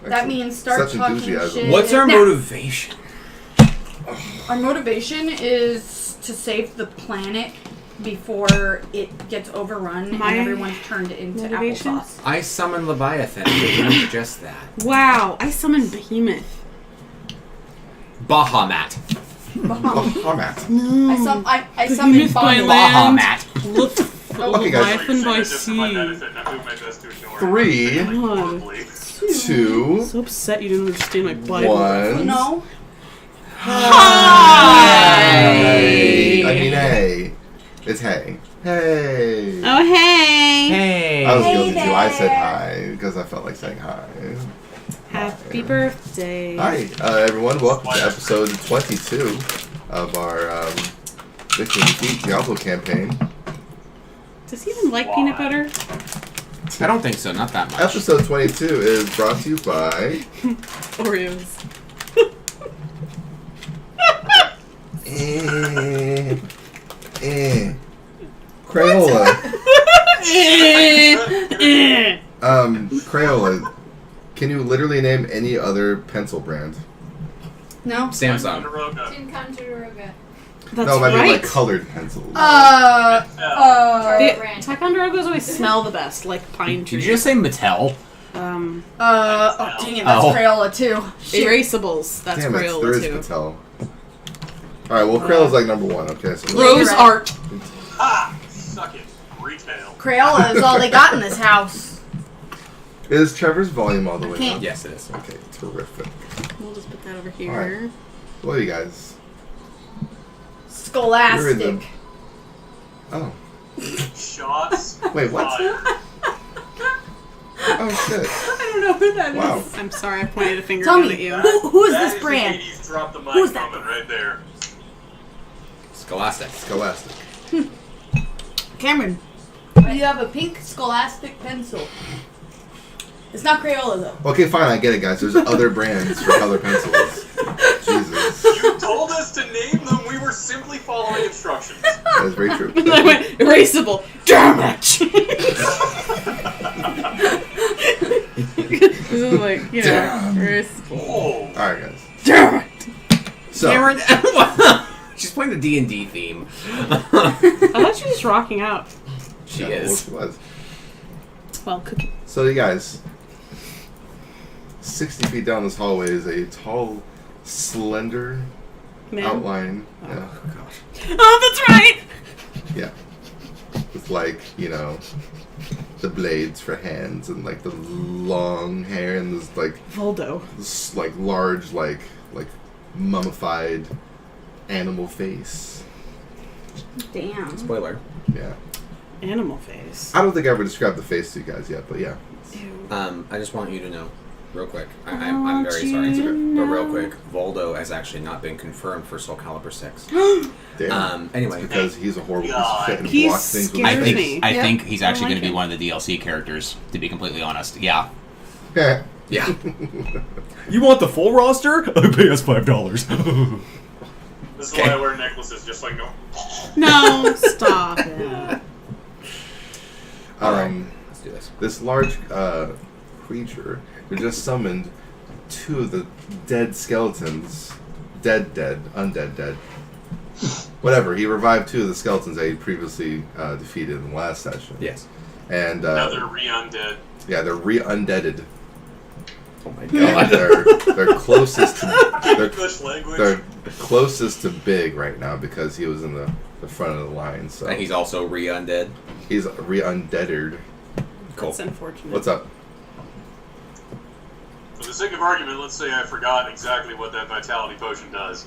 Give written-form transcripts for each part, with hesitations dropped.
That means start Such talking enthusiasm. shit. What's our Now, motivation? Our motivation is to save the planet before it gets overrun and everyone's turned into motivation? applesauce. I summon Leviathan to do just that. Wow, I summoned Behemoth. Bahamut. Bahamut. I summoned by Bahamut. land. Bahamut. Okay, guys. Leviathan by sea. 3, God. 2, I'm so upset you didn't understand my Bible. 1. No. Hey. I mean, hey. It's hey. Hey. Oh, hey. Hey. I was Hey guilty too. I said there. hi because I felt like saying hi. Happy birthday. Hi, everyone. Welcome to episode 22 of our Victim Defeat Diablo campaign. Does he even like peanut butter? I don't think so, not that much. Episode 22 is brought to you by Oreos. Crayola. Crayola. Can you literally name any other pencil brand? No. Samsung. That's No, I mean right. like colored pencils. Ticonderogas always smell the best, like pine Did trees. you just say Mattel? Dang it, that's Oh. Crayola too. Shit. Erasables. That's Damn it, there Crayola is too. Patel. Alright, well, Crayola's like number 1, okay? So Rose Right. art. Ah! Suck it. Retail. Crayola is all they got in this house. Is Trevor's volume all the way Can't- up? Yes, it is. Okay, terrific. We'll just put that over here. Alright. What are you guys? You're in the- Scholastic. Oh. Shots. Wait, what? fired. Oh, shit. I don't know who that is. Wow. I'm sorry, I pointed a finger Tell down me, at you. who is That this the brand? 80s drop the mic Who's that? moment right there. Scholastic. Scholastic. Cameron, you have a pink Scholastic pencil. It's not Crayola though. Okay, fine, I get it, guys. There's other brands for color pencils. Jesus. You told us to name them. We were simply following instructions. That is very true. And I went, erasable. Damn it! This is like, you know, Damn. erasable. Oh. Alright, guys. Damn it! So, Cameron, she's playing the D&D theme. I thought she was rocking out. She yeah, well, is. she was. Well, cookie. So, you guys, 60 feet down this hallway is a tall, slender Man. outline. Yeah. Oh, gosh. Oh, that's right! Yeah. With, like, you know, the blades for hands and, like, the long hair and this, like, Voldo. this, like, large, like mummified animal face. Damn. Spoiler. Yeah. Animal face. I don't think I ever described the face to you guys yet, but yeah. Ew. I just want you to know, real quick. I'm very sorry, you but real know. quick, Voldo has actually not been confirmed for Soul Calibur 6. Damn. Anyway, Because he's a horrible piece of shit and He's blocks things with scary. his I face. me. I Yeah. think he's actually I like going to be it. one of the DLC characters, to be completely honest. Yeah. Yeah. Yeah. You want the full roster? I pay us $5. This is why I wear necklaces, just like no. No, stop it. Let's do this. This large creature who just summoned 2 of the dead skeletons. Undead. Whatever. He revived 2 of the skeletons that he previously defeated in the last session. Yes. And Now they're re-undead. yeah, they're re-undeaded. Oh my And god. they're closest to English language. they're closest to Big right now because he was in the front of the line. So And he's also re-undead. he's re-undeaded. Cool. That's unfortunate. What's up? For the sake of argument, let's say I forgot exactly what that vitality potion does.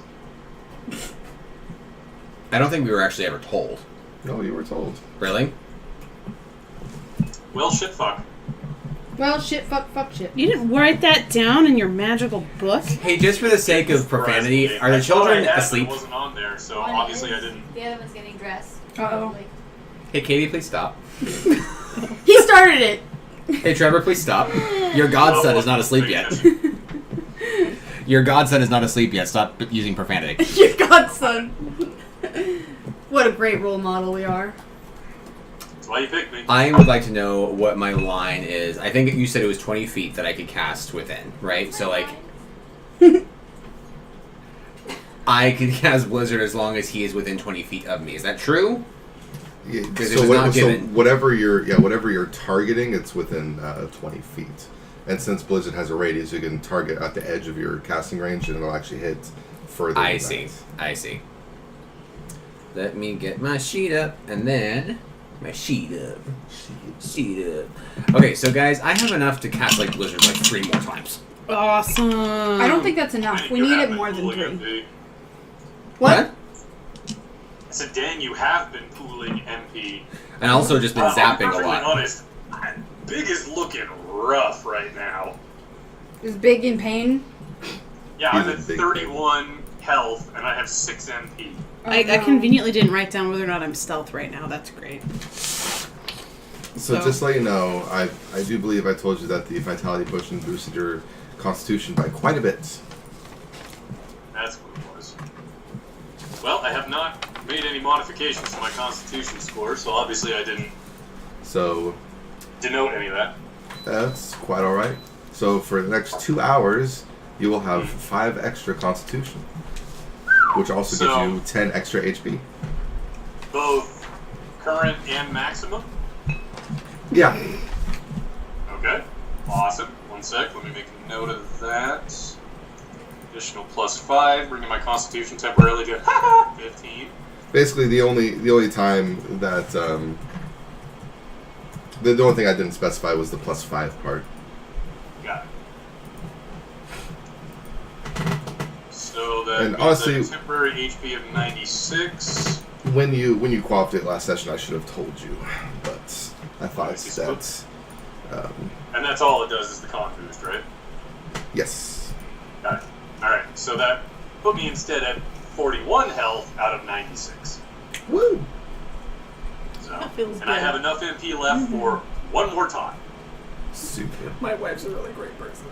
I don't think we were actually ever told. No, you were told. Really? Well, shit, fuck. Well, shit, fuck, shit. You didn't write that down in your magical book? Hey, just for the sake of profanity, are the I thought I children had, but asleep? It wasn't on there, so One obviously I is- didn't. The other one's getting dressed. Uh-oh. Like, Hey, Katie, please stop. He started it. Hey, Trevor, please stop. Your godson is not asleep yet. Your godson is not asleep yet. Stop using profanity. Your godson. What a great role model we are. why you picked me. I would like to know what my line is. I think you said it was 20 feet that I could cast within, right? So, like, I can cast Blizzard as long as he is within 20 feet of me. Is that true? Yeah, Because it was not given. whatever you're targeting, it's within 20 feet. And since Blizzard has a radius, you can target at the edge of your casting range, and it'll actually hit further. I than see. that. I see. Let me get my sheet up, and then my sheet up. Sheet up. Okay, so guys, I have enough to cast like Blizzard like 3 more times. Awesome. I don't think that's enough. Dang, We you need have it more been than pooling 3. MP. What? I said, dang, you have been pooling MP. And also just been I'm zapping a perfectly lot. honest, Big is looking rough right now. Is Big in pain? Yeah, He's I'm a at big 31 health, and I have 6 MP. I no. conveniently didn't write down whether or not I'm stealth right now. That's great. So just to let you know, I do believe I told you that the Vitality Potion boosted your Constitution by quite a bit. That's what it was. Well, I have not made any modifications to my Constitution score, so obviously I didn't So denote any of that. that's quite alright. So for the next 2 hours, you will have 5 extra Constitution, which also So- gives you 10 extra HP. Both current and maximum? Yeah. Okay. Awesome. One sec, let me make a note of that. Additional +5, bringing my Constitution temporarily to 15. Basically, the only time that the only thing I didn't specify was the +5 part. Got it. So that And means honestly- a temporary HP of 96. When you co-opted it last session, I should have told you, but I thought Nice. that And that's all it does is the con boost, right? yes. Got it. Alright, so that put me instead at 41 health out of 96. Woo! So, That feels and I good. have enough MP left for one more time. Super. My wife's a really great person.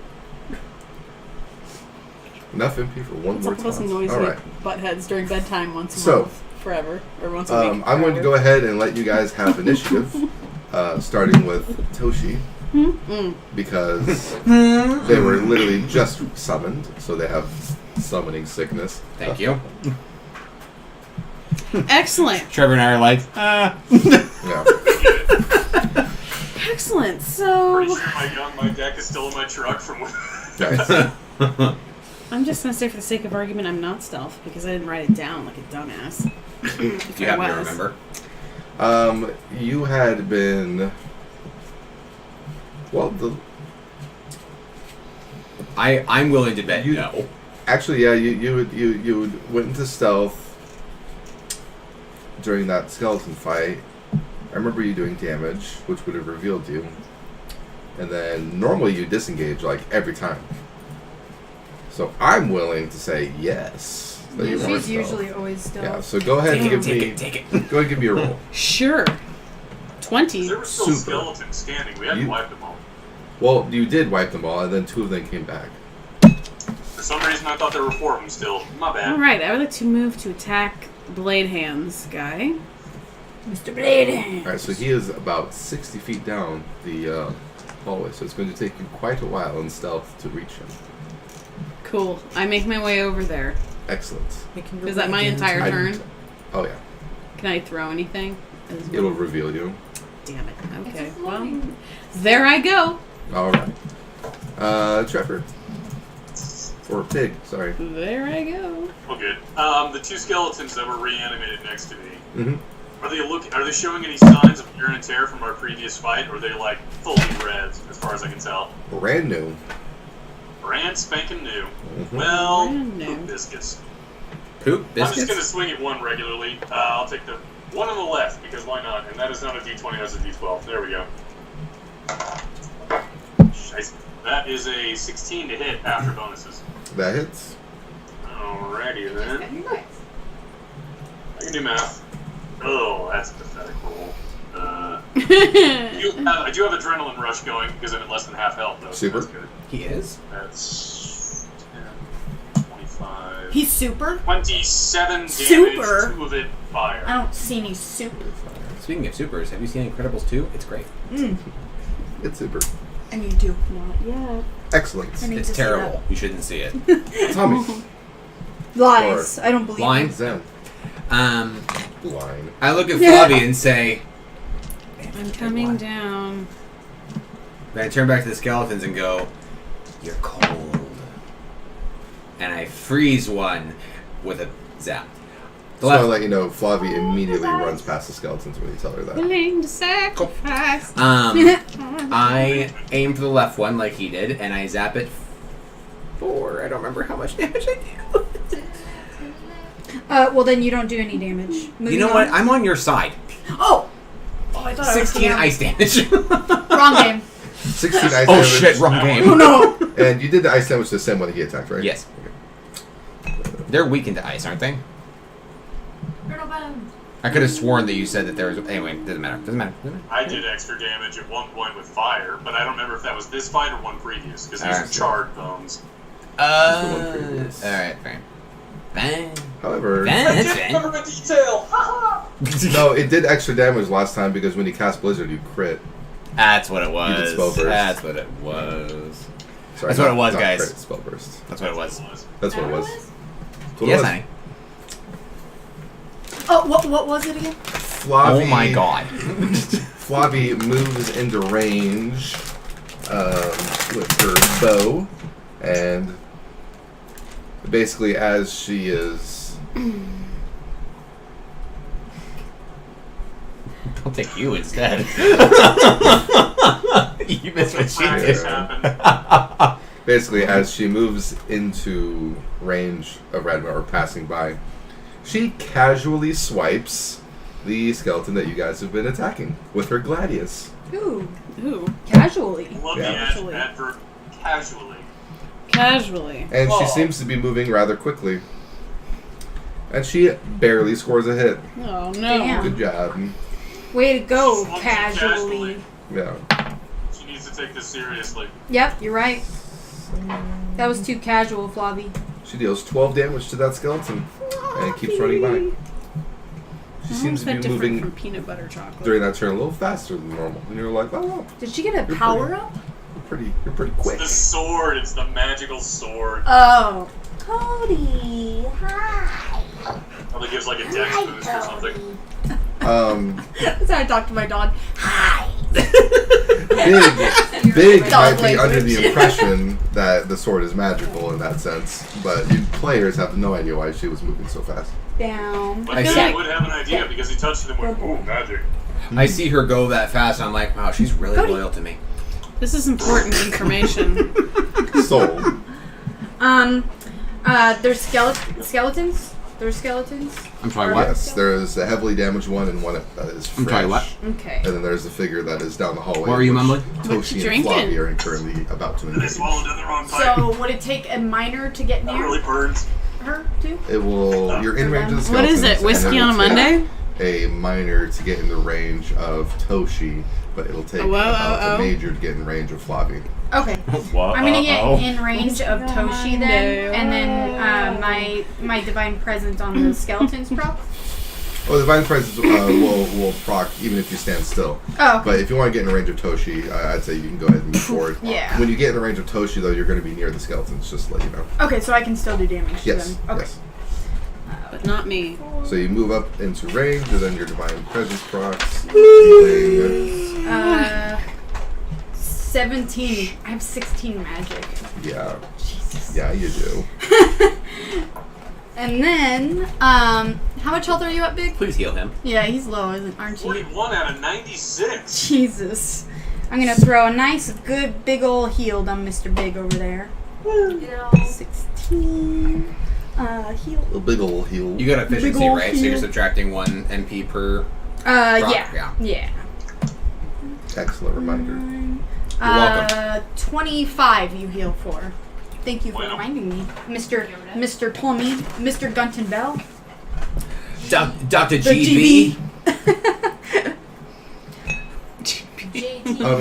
Enough MP for one What's more up with some time. noisy All right. butt heads during bedtime once a So, month? Forever. Or once a week. I'm going to go ahead and let you guys have initiative, starting with Toshi, because they were literally just summoned, so they have summoning sickness. Thank you. Excellent. Trevor and I are like, Yeah. Excellent. So Pretty sure my deck is still in my truck from when. Nice. I'm just gonna say, for the sake of argument, I'm not stealth because I didn't write it down like a dumbass. if you happen to remember. You had been. Well, I'm willing to bet You- no. actually, yeah, you went into stealth during that skeleton fight. I remember you doing damage, which would have revealed you. And then normally you disengage like every time. So I'm willing to say yes. That you are She's stealth. usually always still. Yeah. So go ahead and give me. Take it. Go ahead and give me a roll. Sure. 20. There were still Super. skeletons standing. We hadn't You- wiped them all. Well, you did wipe them all, and then 2 of them came back. For some reason, I thought there were 4 of them still. My bad. All right, I would like to move to attack Blade Hands guy. Mr. Blade. All right. So he is about 60 feet down the hallway. So it's going to take you quite a while in stealth to reach him. Cool. I make my way over there. Excellent. Is that my entire I- turn? Oh yeah. Can I throw anything? as well? It'll reveal you. Damn it. Okay. It's a Well, floating. there I go. All right. Trevor. Or Pig, sorry. There I go. Well, good. The 2 skeletons that were reanimated next to me. Mm-hmm. Are they showing any signs of wear and tear from our previous fight, or are they like fully red, as far as I can tell? Brand new. Brand spanking new. Mhm. Well, Brand new. poop biscuits. Poop I'm just gonna biscuits. swing at one regularly. I'll take the one on the left because why not? And that is not a D20, that's a D12. There we go. Scheiße. That is a 16 to hit after bonuses. That hits. Alrighty then. I can do math. Oh, that's a pathetic roll. I do have adrenaline rush going because I'm at less than half health though. Super. So that's good. He is. That's 10, 25. He's super. 27 damage, Super? 2 of it fire. I don't see any super. speaking of supers, have you seen Incredibles 2? It's great. It's super. I need to. Not yet. Excellent. I need It's to see terrible. You shouldn't see it. Tommy. Lies. I don't believe Blind? Zen. Blind. I look at Flavi and say, I'm coming down. then I turn back to the skeletons and go, you're cold. And I freeze one with a zap. So I'll let you know, Flavi immediately runs past the skeletons when you tell her that. Willing to sacrifice. I aim for the left one like he did, and I zap it for, I don't remember how much damage I do. Well, then you don't do any damage. You Moving know on. what? I'm on your side. Oh! Oh, I thought 16 I was ice damage. Wrong game. 16 ice Oh damage. shit, wrong Oh game. no! And you did the ice damage to the same one that he attacked, right? Yes. They're weakened to ice, aren't they? I could have sworn that you said that there was... Anyway, doesn't matter. I did extra damage at one point with fire, but I don't remember if that was this fight or one previous, because these are Alright. charred bones. Alright, fine. Bang. However, That's fine. Remember a detail! no, it did extra damage last time because when you cast Blizzard, you crit. That's what it You did was. spell burst. That's what it was. Sorry, That's what it was, not guys. Crit, spell burst. That's what it was. That's what it was. That's what Yes, it was. honey. Oh, what was it again? Flavi, Oh my god. Flavi moves into range with her bow, and basically as she is... I'll take you instead. You missed what she Practice did. happened. Basically, as she moves into range of Radma, or passing by, she casually swipes the skeleton that you guys have been attacking with her gladius. Ooh. Ooh. Casually. Love Yeah. the adverb casually. Casually. And she Oh. seems to be moving rather quickly. And she barely scores a hit. Oh no. Damn. Good job. Way to go, She's casually. Yeah. She needs to take this seriously. Yep, you're right. That was too casual, Flavi. She deals 12 damage to that skeleton and keeps running by. She seems to be different moving from peanut butter chocolate. during that turn a little faster than normal. And you're like, oh, Did she get a You're power pretty- up? you're pretty quick. It's the sword. It's the magical sword. Oh. Cody, hi. Probably gives like a dex boost or something. That's how I talk to my dog. Hi. Big might Dog be under the language. impression that the sword is magical in that sense, but you players have no idea why she was moving so fast. Down. But I he see. would have an idea because he touched it and went, ooh, magic. I see her go that fast, and I'm like, wow, she's really Cody. loyal to me. This is important information. Sold. There's skeletons? There's skeletons? I'm sorry, what? Yes, there is a heavily damaged one and one that is fresh. I'm sorry, what? Okay. And then there's the figure that is down the hallway. What were you which mumbling? What you Toshi and drinking? Flavi are currently about to I engage. swallowed in the wrong pipe. So, would it take a minor to get That near really burns. her, too? It will. You're in range of the What skeletons. is it? and Whiskey it on a will take Monday? A minor to get in the range of Toshi, but it'll take about a major to get in range of Flavi. Okay. What? I'm gonna get in range of Toshi then, No. and then my divine presence on the skeletons prop. Oh, the Divine Presence will proc even if you stand still. Oh, okay. But if you want to get in range of Toshi, I'd say you can go ahead and move forward. Yeah. When you get in range of Toshi, though, you're going to be near the skeletons, just to let you know. Okay, so I can still do damage to Yes, them. Okay. yes. But not me. So you move up into range, and then your Divine Presence procs. 17. I have 16 magic. Yeah. Jesus. Yeah, you do. And then, how much health are you at, Big? Please heal him. Yeah, he's low, aren't you? 41 out of 96. Jesus. I'm gonna throw a nice, good, big ol' heal down Mr. Big over there. 16. Heal. A big ol' heal. You got efficiency, Big ol' right? So you're heal. subtracting 1 MP per... Yeah. yeah. Excellent reminder. You're welcome. 25 you heal for. Thank you for Bueno. reminding me. Mr. Tommy, Mr. Gunton Bell. Dr. The GB.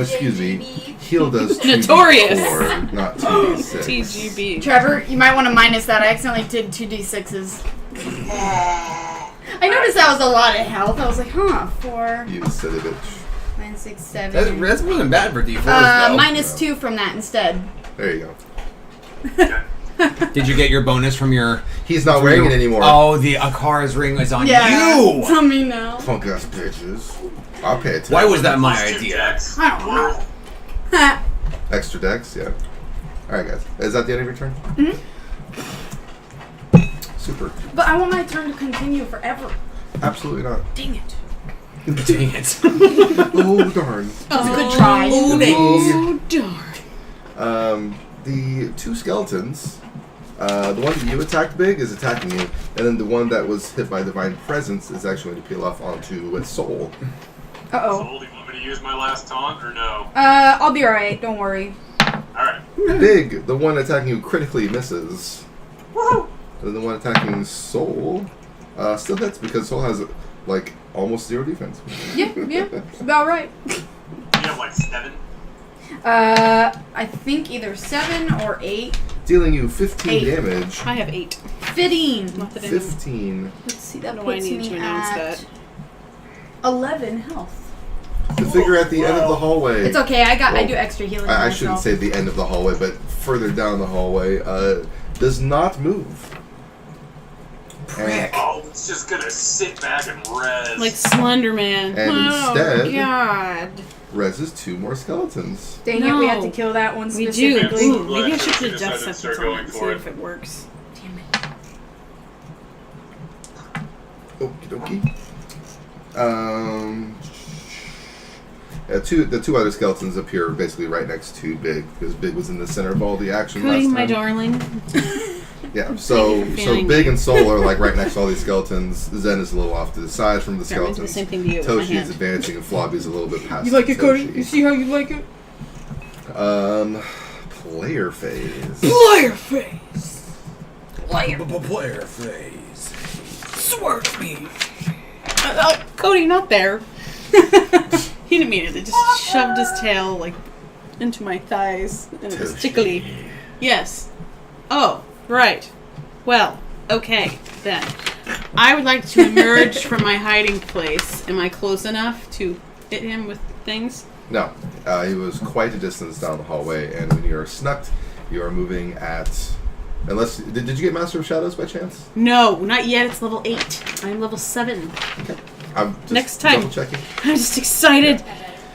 Excuse me. Heal does 2d4, Notorious. not 2d6. TGB. Trevor, you might want to minus that. I accidentally did 2d6s. I noticed that was a lot of health. I was like, huh, 4, You silly bitch. 9, 6, 7. That's wasn't bad for D4s, though. Minus 2 from that instead. There you go. Did you get your bonus from your... He's not wearing it anymore. Oh, the Akara's ring is on Yeah, you! it's on me now. Punk ass bitches. I'll pay attention. Why was that my Plus 2 idea? decks. I don't know. Extra decks? Yeah. Alright, guys. Is that the end of your turn? Mhm. Super. But I want my turn to continue forever. Absolutely not. Dang it. Dang it. Oh, darn. It's a good try. Oh, darn. The 2 skeletons, the one that you attacked big is attacking you, and then the one that was hit by Divine Presence is actually going to peel off onto its soul. Uh-oh. Soul, do you want me to use my last taunt or no? I'll be alright. Don't worry. Alright. Big, the one attacking you critically misses. Woohoo! And the one attacking Soul still hits because Soul has, like, almost 0 defense. Yeah, it's about right. You have like 7? I think either 7 or 8. Dealing you 15 8. damage. I have 8. Fitting. Not that I know. 15. Let's see, that How do I puts need me to announce at that? 11 health. The figure at the end of the hallway. It's okay, I Well, do extra healing. I myself. shouldn't say the end of the hallway, but further down the hallway, does not move. And, Oh, it's just gonna sit back and res. Like Slender Man. And oh, instead- God. reses 2 more skeletons. Dang it, we had to No. kill that one We do. specifically. Yeah. Ooh, maybe I should She put a decided death to sentence start on going it and see for if it works. Damn it. Okie dokie. The 2 other skeletons appear basically right next to Big, because Big was in the center of all the action Cody, last my time. darling. Yeah, so Thank you for feeling Big me. and Soul are like right next to all these skeletons. Zen is a little off to the side from the Here, I'm gonna do skeletons. the same thing to you with my Toshi is hand. advancing and Flobby's a little bit past You like it, Cody? Toshi. You see how you like it? Player phase. Player face! Player phase. Swerve me! Cody, not there. He didn't mean it. It just shoved his tail, like, into my thighs. And it was Toshi. tickly. Yes. Oh, right. Well, okay, then. I would like to emerge from my hiding place. Am I close enough to hit him with things? No, he was quite a distance down the hallway, and when you are snucked, you are moving at. Unless did you get Master of Shadows by chance? No, not yet. It's level 8. I'm level 7. I'm just Next time. double checking. I'm just excited.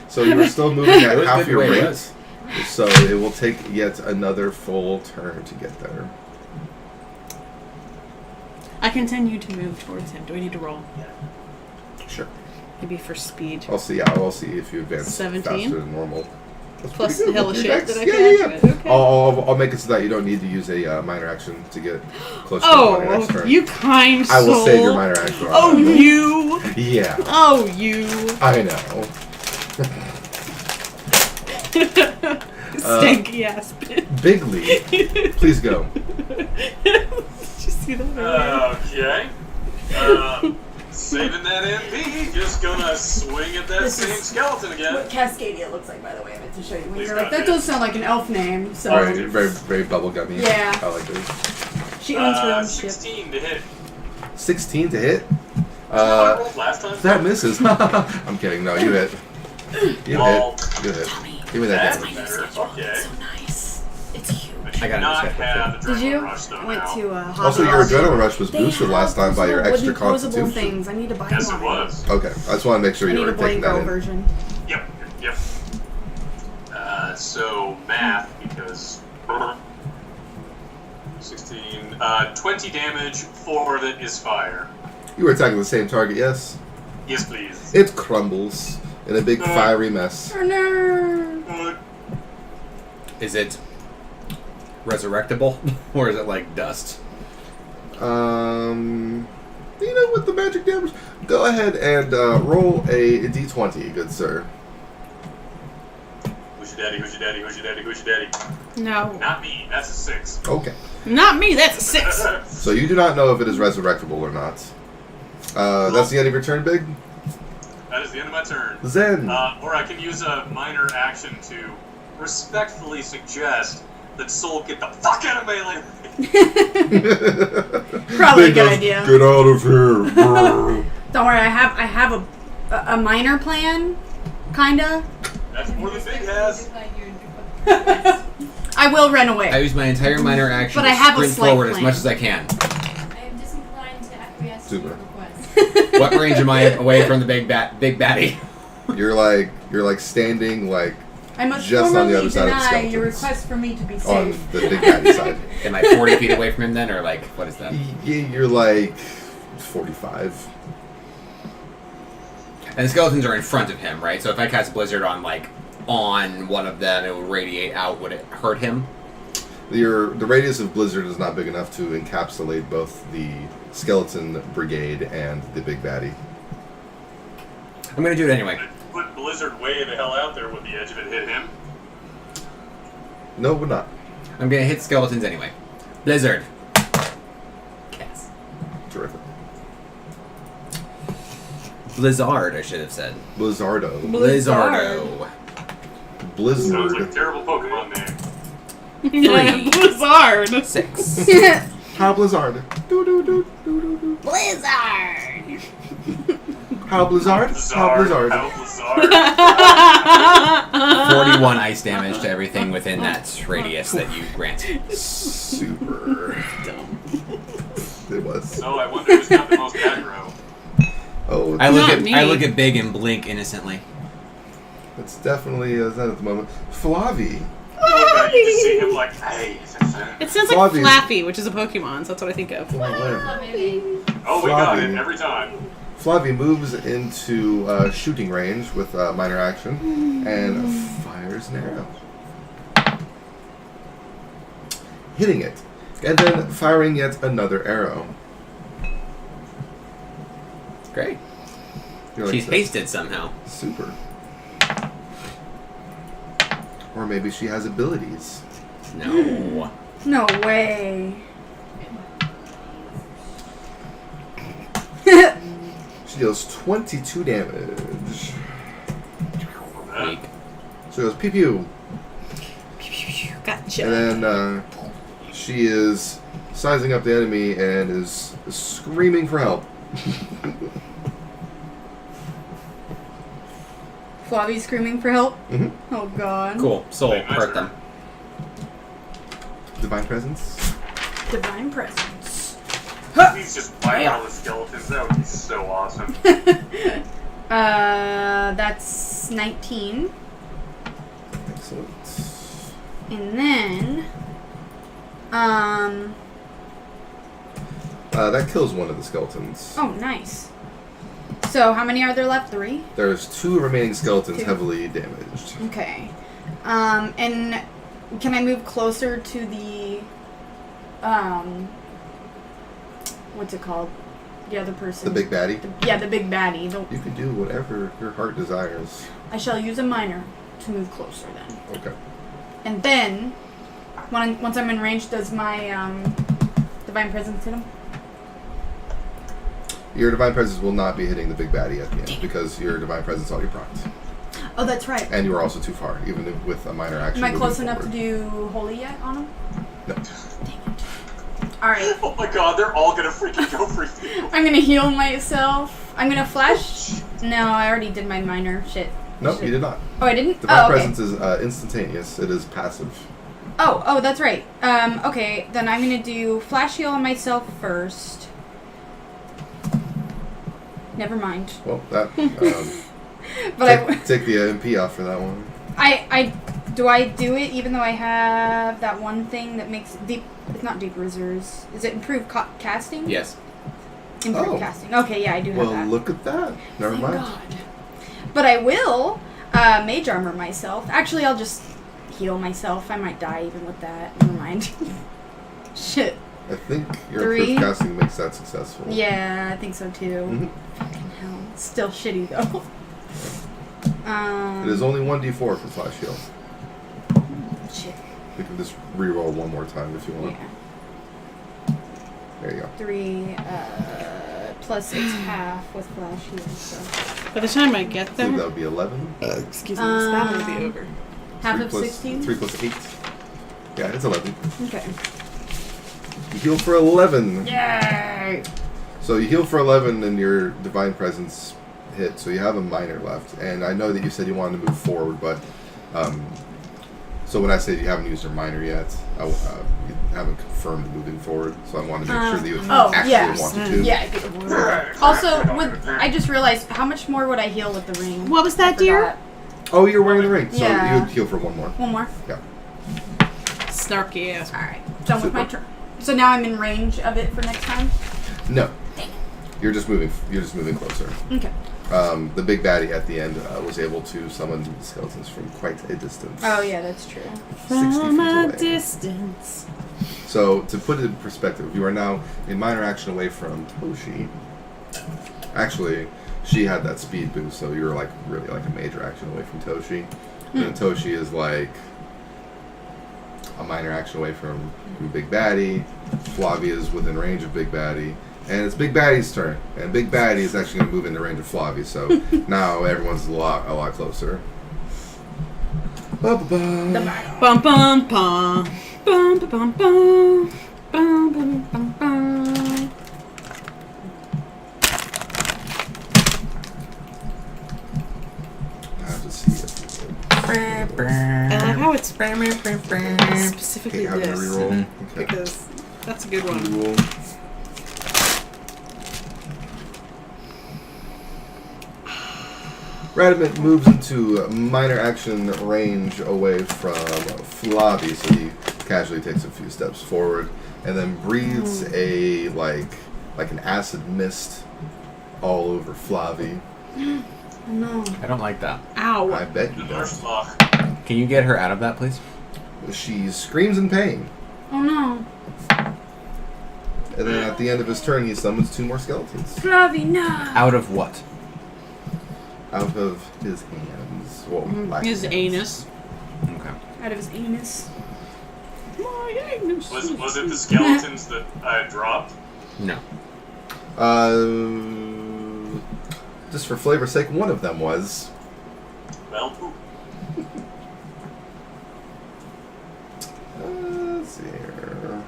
So you are still moving It at was half good your way, rate. yes. So it will take yet another full turn to get there. I continue to move towards him. Do I need to roll? Sure. Maybe for speed. I'll see. I'll see if you advance 17? faster than normal. That's Plus pretty the good hell with of your shit dex. that I can Yeah. add to it. Okay. I'll make it so that you don't need to use a minor action to get close to the minor next Oh, turn. you kind soul. I will save your minor action. on Oh, that, though. you. Yeah, Oh, you. I know. Stanky ass bitch. Bigly, please go. Did you see that? Okay. Saving that MP, just gonna swing at that This same is- skeleton again. What Cascadia looks like, by the way, I meant to show you. When Please you're God, like, that yeah. does sound like an elf name, so Very, very, very bubblegummy. Yeah. I like it. she owns her own ship. 16 to hit. 16 to hit. I rolled last time. That misses. I'm kidding. No, you hit. You Oh. hit. You hit. Give me that That's damage. better. Okay. So nice. It's huge. I got it. Not Check. have Did adrenaline you? rush though I went now. to Hobby Also, your Lobby. adrenaline rush was They boosted have last time by those your little extra wooden posable constitution. things. I need to buy Yes, one. it was. Okay, I just want to make sure I you need were a taking Blanco that in. version. Yep. So math because 16, 20 damage. 4 of it is fire. You were attacking the same target, yes? Yes, please. It crumbles in a big fiery mess. Oh, no. Is it resurrectable? Or is it like dust? You know, with the magic damage, go ahead and roll a d20, good sir. Who's your daddy? Who's your daddy? Who's your daddy? Who's your daddy? No. Not me. That's a 6. Okay. Not me. That's a 6. So you do not know if it is resurrectable or not. That's the end of your turn, Big? That is the end of my turn. Zen! Or I can use a minor action to respectfully suggest Then Soul, get the fuck out of melee. Probably a good idea. Get out of here. Don't worry, I have a minor plan, kinda. That's more than Big has. I will run I away. use my entire minor action But to I have a sprint slight forward as plan. much as I can. I am disinclined to acquiesce to your Super. request. What range am I away from the big baddie? You're like standing like I must just on the formally other side of the deny your skeletons. request for me to be on safe. the big baddie side. Am I 40 feet away from him then, or like what is that? You're like 45. And the skeletons are in front of him, right? So if I cast Blizzard on one of them, it would radiate out. Would it hurt him? The radius of Blizzard is not big enough to encapsulate both the skeleton brigade and the big baddie. I'm gonna do it anyway. Put Blizzard way the hell out there. Would the edge of it hit him? No, it would not. I'm gonna hit skeletons anyway. Blizzard. Cast. Terrific. Blizzard, I should have said. Blizzardo. Blizzardo. Sounds like a Blizzard. terrible Pokemon name. Blizzard. 6. How Blizzard? Do do do do do do. Blizzard! How Blizzard? How Blizzard? How Blizzard. 41 ice damage to everything within that radius that you grant. Super. Dumb. It was. So I wonder who's got the most aggro. Oh, I Not me. look at Big and blink innocently. it's definitely that at the moment. Flavi. You just see him like, hey. It sounds like Flavi. Flappy, which is a Pokemon, so that's what I think of. Maybe. Oh, we got Flavi. it every time. Flavi moves into shooting range with minor action and fires an arrow. Hitting it. And then firing yet another arrow. Great. You're like She's this. hasted somehow. Super. Or maybe she has abilities. No. No way. She deals 22 damage. Weak. So it goes pew pew. Gotcha. And then she is sizing up the enemy and is screaming for help. Flavi screaming for help. Mhm. Oh god. Cool. Soul, Wait, my hurt turn. them. Divine presence. Divine presence. He's just biting all the skeletons. That would be so awesome. That's 19. Excellent. And then, That kills one of the skeletons. oh, nice. So, how many are there left? 3? There's 2 remaining skeletons 2. heavily damaged. Okay. And can I move closer to the, what's it called? The other person. The big baddie. Yeah, the big baddie. You can do whatever your heart desires. I shall use a minor to move closer then. Okay. And then, once I'm in range, does my divine presence hit him? Your divine presence will not be hitting the big baddie at the end because your divine presence already procced. Oh, that's right. And you are also too far, even if with a minor action. Am I moving close enough to forward. do holy yet on him? No. Alright. Oh my god, they're all gonna freaking go for you. I'm gonna heal myself. I'm gonna flash. No, I already did my minor. Shit. Nope, Shit. you did not. Oh, I didn't? Divine Oh, okay. presence is instantaneous. It is passive. Oh, that's right. Okay, then I'm gonna do flash heal on myself first. Never mind. Well, that. But take the MP off for that one. do I do it even though I have that one thing that makes deep? It's not deep reserves. Is it improved casting? Yes. Improved Oh. casting. Okay, yeah, I do have Well, that. look at that. Never Thank mind. God. But I will mage armor myself. Actually, I'll just heal myself. I might die even with that. Never mind. Shit. I think your 3. improved casting makes that successful. Yeah, I think so too. Mhm. Fucking hell. It's still shitty though. It is only 1d4 for flash heal. Shit. We can just reroll one more time if you want. Yeah. There you go. 3 plus it's half with flash heal. So By the time I get I think that there, would be 11. excuse me, this battle will be over. half 3 of plus, 16. 3 plus 8. Yeah, it's 11. Okay. You heal for 11. Yay! So you heal for 11 and your Divine Presence hit, so you have a minor left. And I know that you said you wanted to move forward, but... so when I say you haven't used your minor yet, you haven't confirmed moving forward, so I wanted to make sure that you actually wanted to. Yeah, I do. Also, I just realized, how much more would I heal with the ring? What was that, dear? Oh, you're wearing the ring, so Yeah. you would heal for one more. One more? Yeah. Snarky ass. Alright, done with my turn. So now I'm in range of it for next time? No. You're just moving closer. Okay. The big baddie at the end was able to summon the skeletons from quite a distance. Oh, yeah, that's true. 60 feet From a away. distance. So, to put it in perspective, you are now a minor action away from Toshi. Actually, she had that speed boost, so you're like really like a major action away from Toshi. And then Toshi is like a minor action away from Big Baddie. Flavia is within range of Big Baddie. And it's Big Baddie's turn. And Big Baddie is actually going to move into range of Flavia, so now everyone's a lot closer. Ba-ba-ba. Bum bum bum. Bum bum bum bum. Bum bum bum bum. I have to see it. I love how it's specifically Okay, having a this. reroll. Okay. Because that's a good one. Reroll. Radamant moves into minor action range away from Flavi, so he casually takes a few steps forward, and then breathes a like an acid mist all over Flavi. No. I don't like that. Ow. I bet you don't. Marshlock. Can you get her out of that, please? She screams in pain, Oh, no. and then at the end of his turn, he summons 2 more skeletons Flavi, no. Out of what? out of his hands. Well, lack of His hands. anus. Okay. Out of his anus. My anus. Was it the skeletons that I dropped? No. Just for flavor's sake, one of them was. Well, poop. Let's see here.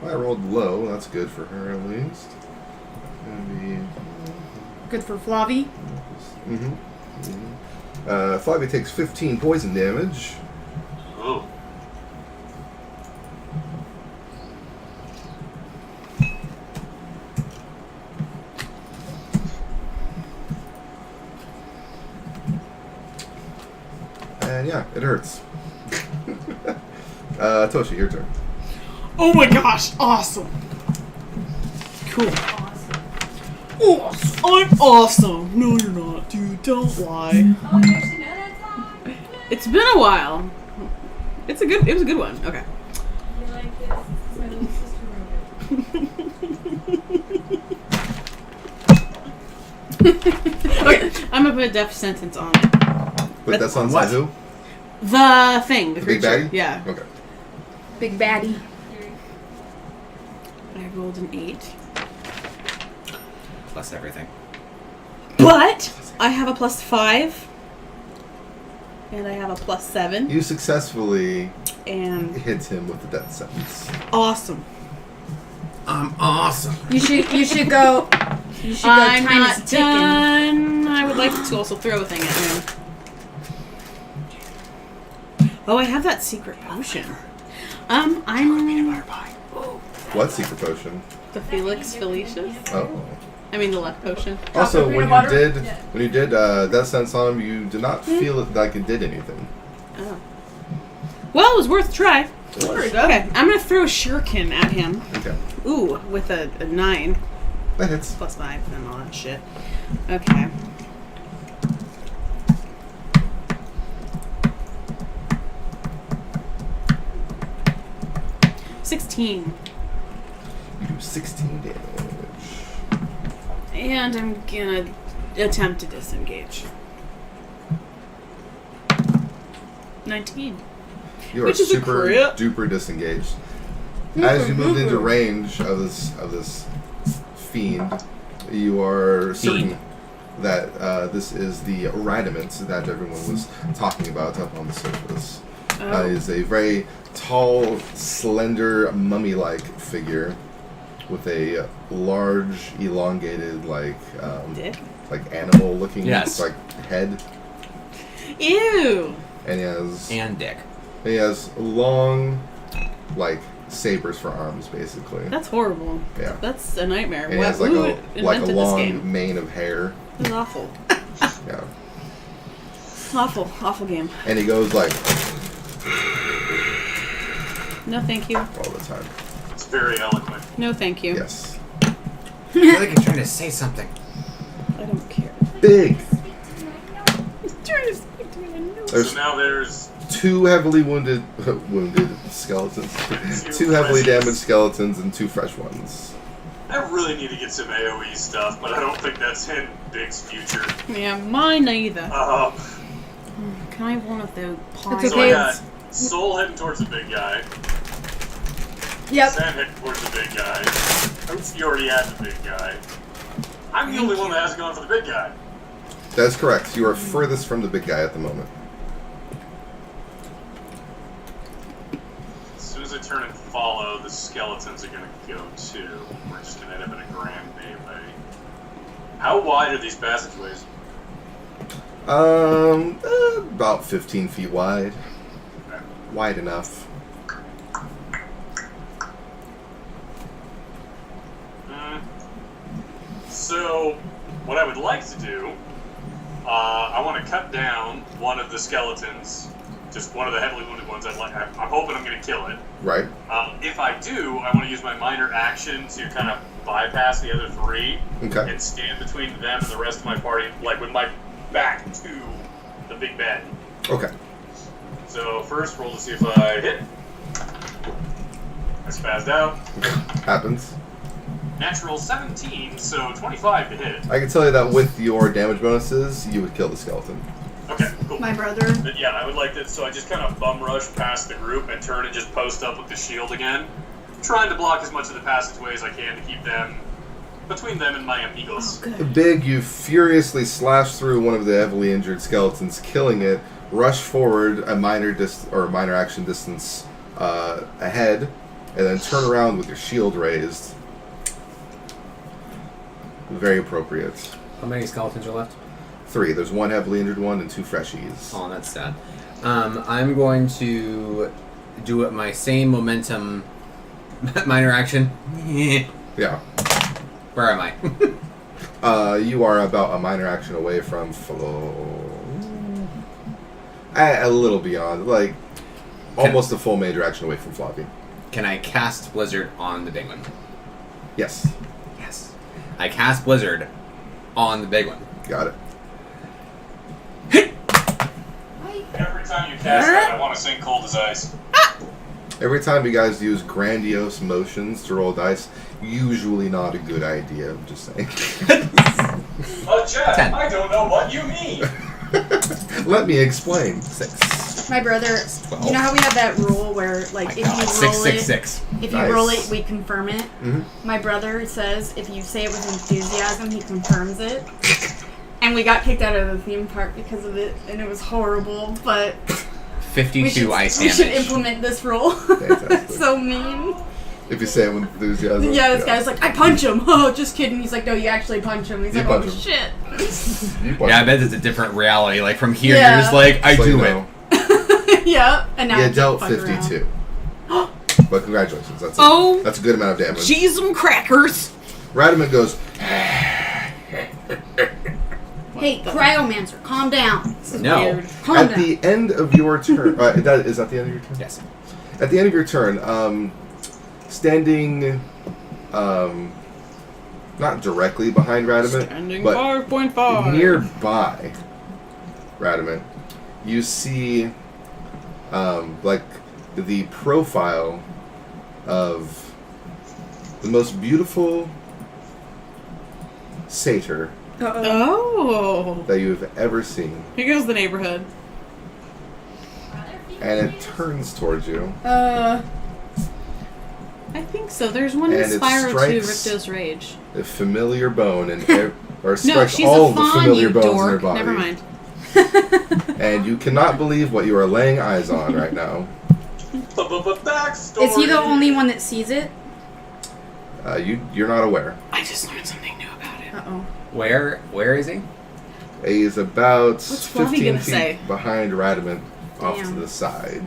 I rolled low. That's good for her at least. Maybe. Good for Flavi. Flavia takes 15 poison damage. Ooh. And yeah, it hurts. Toshi, your turn. Oh my gosh, awesome. Cool. Awesome. I'm awesome. No, you're not, dude. Don't lie. Oh, you actually know that song? It's been a while. It was a good one. Okay. You like this? My little sister wrote it. Okay, I'm gonna put a death sentence on it. But that's on what? who? The thing, the The big creature. baddie? Yeah. Okay. Big baddie. I rolled an 8. Plus everything. But I have a +5. And I have a +7. You successfully And hit him with the death sentence. awesome. I'm awesome. You should go. You should go. I'm Time not is ticking. done. I would like to also throw a thing at him. Oh, I have that secret potion. I'm What secret potion? the Felix Felicius. Oh. I mean the luck potion. Also, Chocolate when peanut you butter? did death sense on him, you did not feel it like it did anything. Oh. Well, it was worth a try. Okay, I'm gonna throw a shuriken at him. Okay. Ooh, with a 9 That hits. +5 and all that shit. Okay. $16. You do 16 damage. And I'm gonna attempt to disengage. 19. You are Which is a super crit. duper disengaged. As you moved into range of this fiend, you are certain. that this is the Radiment that everyone was talking about up on the surface. Is a very tall, slender, mummy-like figure with a large, elongated, Dick? like animal-looking, Yes. like head, Ew. and And dick. he has long, like sabers for arms, basically. That's horrible. Yeah. That's a nightmare. And he has like Who a invented this long game? mane of hair. This is awful. Yeah. Awful game. And he goes like No, thank you. all the time. It's very eloquent. No, thank you. Yes. I feel like you're trying to say something. I don't care. Big. So There's now there's 2 heavily wounded skeletons. 2 heavily damaged skeletons and 2 fresh ones. I really need to get some AoE stuff, but I don't think that's in Big's future. Yeah, mine either. Can Can I have one of those pies? It's So I okay. got Soul heading towards the big guy. Yep. Sam heading towards the big guy. Oops, you already had the big guy. I'm the only one that hasn't gone for the big guy. That's correct. You are furthest from the big guy at the moment. As soon as I turn and follow, the skeletons are gonna go too. We're just gonna end up in a grand melee. How wide are these passageways? About 15 feet wide. Okay. Wide enough. So, what I would like to do, I want to cut down one of the skeletons, just one of the heavily wounded ones. I'm hoping I'm going to kill it. Right. If I do, I want to use my minor action to kind of bypass the other 3 Okay. and stand between them and the rest of my party, like with my back to the big bad. Okay. So first, roll to see if I hit. I spazzed out. Happens. Natural 17, so 25 to hit. I can tell you that with your damage bonuses, you would kill the skeleton. Okay, cool. My brother. But yeah, I would like that. So I just kind of bum rush past the group and turn and just post up with the shield again, trying to block as much of the passageway as I can to keep them between them and my amigos. Oh, good. Big, you furiously slash through one of the heavily injured skeletons, killing it. Rush forward a minor action distance ahead, and then turn around with your shield raised. Very appropriate. How many skeletons are left? 3. There's 1 heavily injured one and 2 freshies. Oh, that's sad. I'm going to do it my same momentum minor action. Yeah. Where am I? You are about a minor action away from a little beyond, like almost a full major action away from Floppy. Can I cast Blizzard on the big one? Yes. Yes. I cast Blizzard on the big one. Got it. Every time you cast that, I want to sing Cold as Ice. Every time you guys use grandiose motions to roll dice, usually not a good idea. I'm just saying. Jeff, 10. I don't know what you mean. Let me explain. 6. My brother. You know how we have that rule where, like, if you roll 666. if you Nice. roll it, we confirm it. Mhm. My brother says if you say it with enthusiasm, he confirms it. And we got kicked out of the theme park because of it, and it was horrible. But 52 ice we should damage. implement this rule. Fantastic. So mean. If you say it with enthusiasm. Yeah, this guy's like, I punch him. Oh, just kidding. He's like, no, you actually punch him. He's You like, punch oh him. shit. You punch Yeah, I him. bet it's a different reality. Like from here, Yeah. you're just like, I So do you it. know. Yeah, and now You I dealt can't fuck around. 52. But congratulations. That's Oh. that's a good amount of damage. Cheese and crackers. Radiman goes, Hey, Cryomancer, calm down. No. Weird. Calm at down. the end of your turn. Is that the end of your turn? Yes. At the end of your turn, standing, not directly behind Radamant, Standing but 5.5. nearby Radamant, you see, like, the profile of the most beautiful satyr Oh. that you have ever seen. Here goes the neighborhood. And it turns towards you. I think so. There's one in And it Spyro 2, strikes- Ripto's Rage. A familiar bone, and or No, stretch she's all a the fawn, familiar you bones in her dork. body. Never mind. And you cannot believe what you are laying eyes on right now. Backstory. Is he the only one that sees it? You're not aware. I just learned something new about it. Uh-oh. Where is he? He is about What's Fluffy 15 gonna feet say? behind Radamant, off to Damn. the side.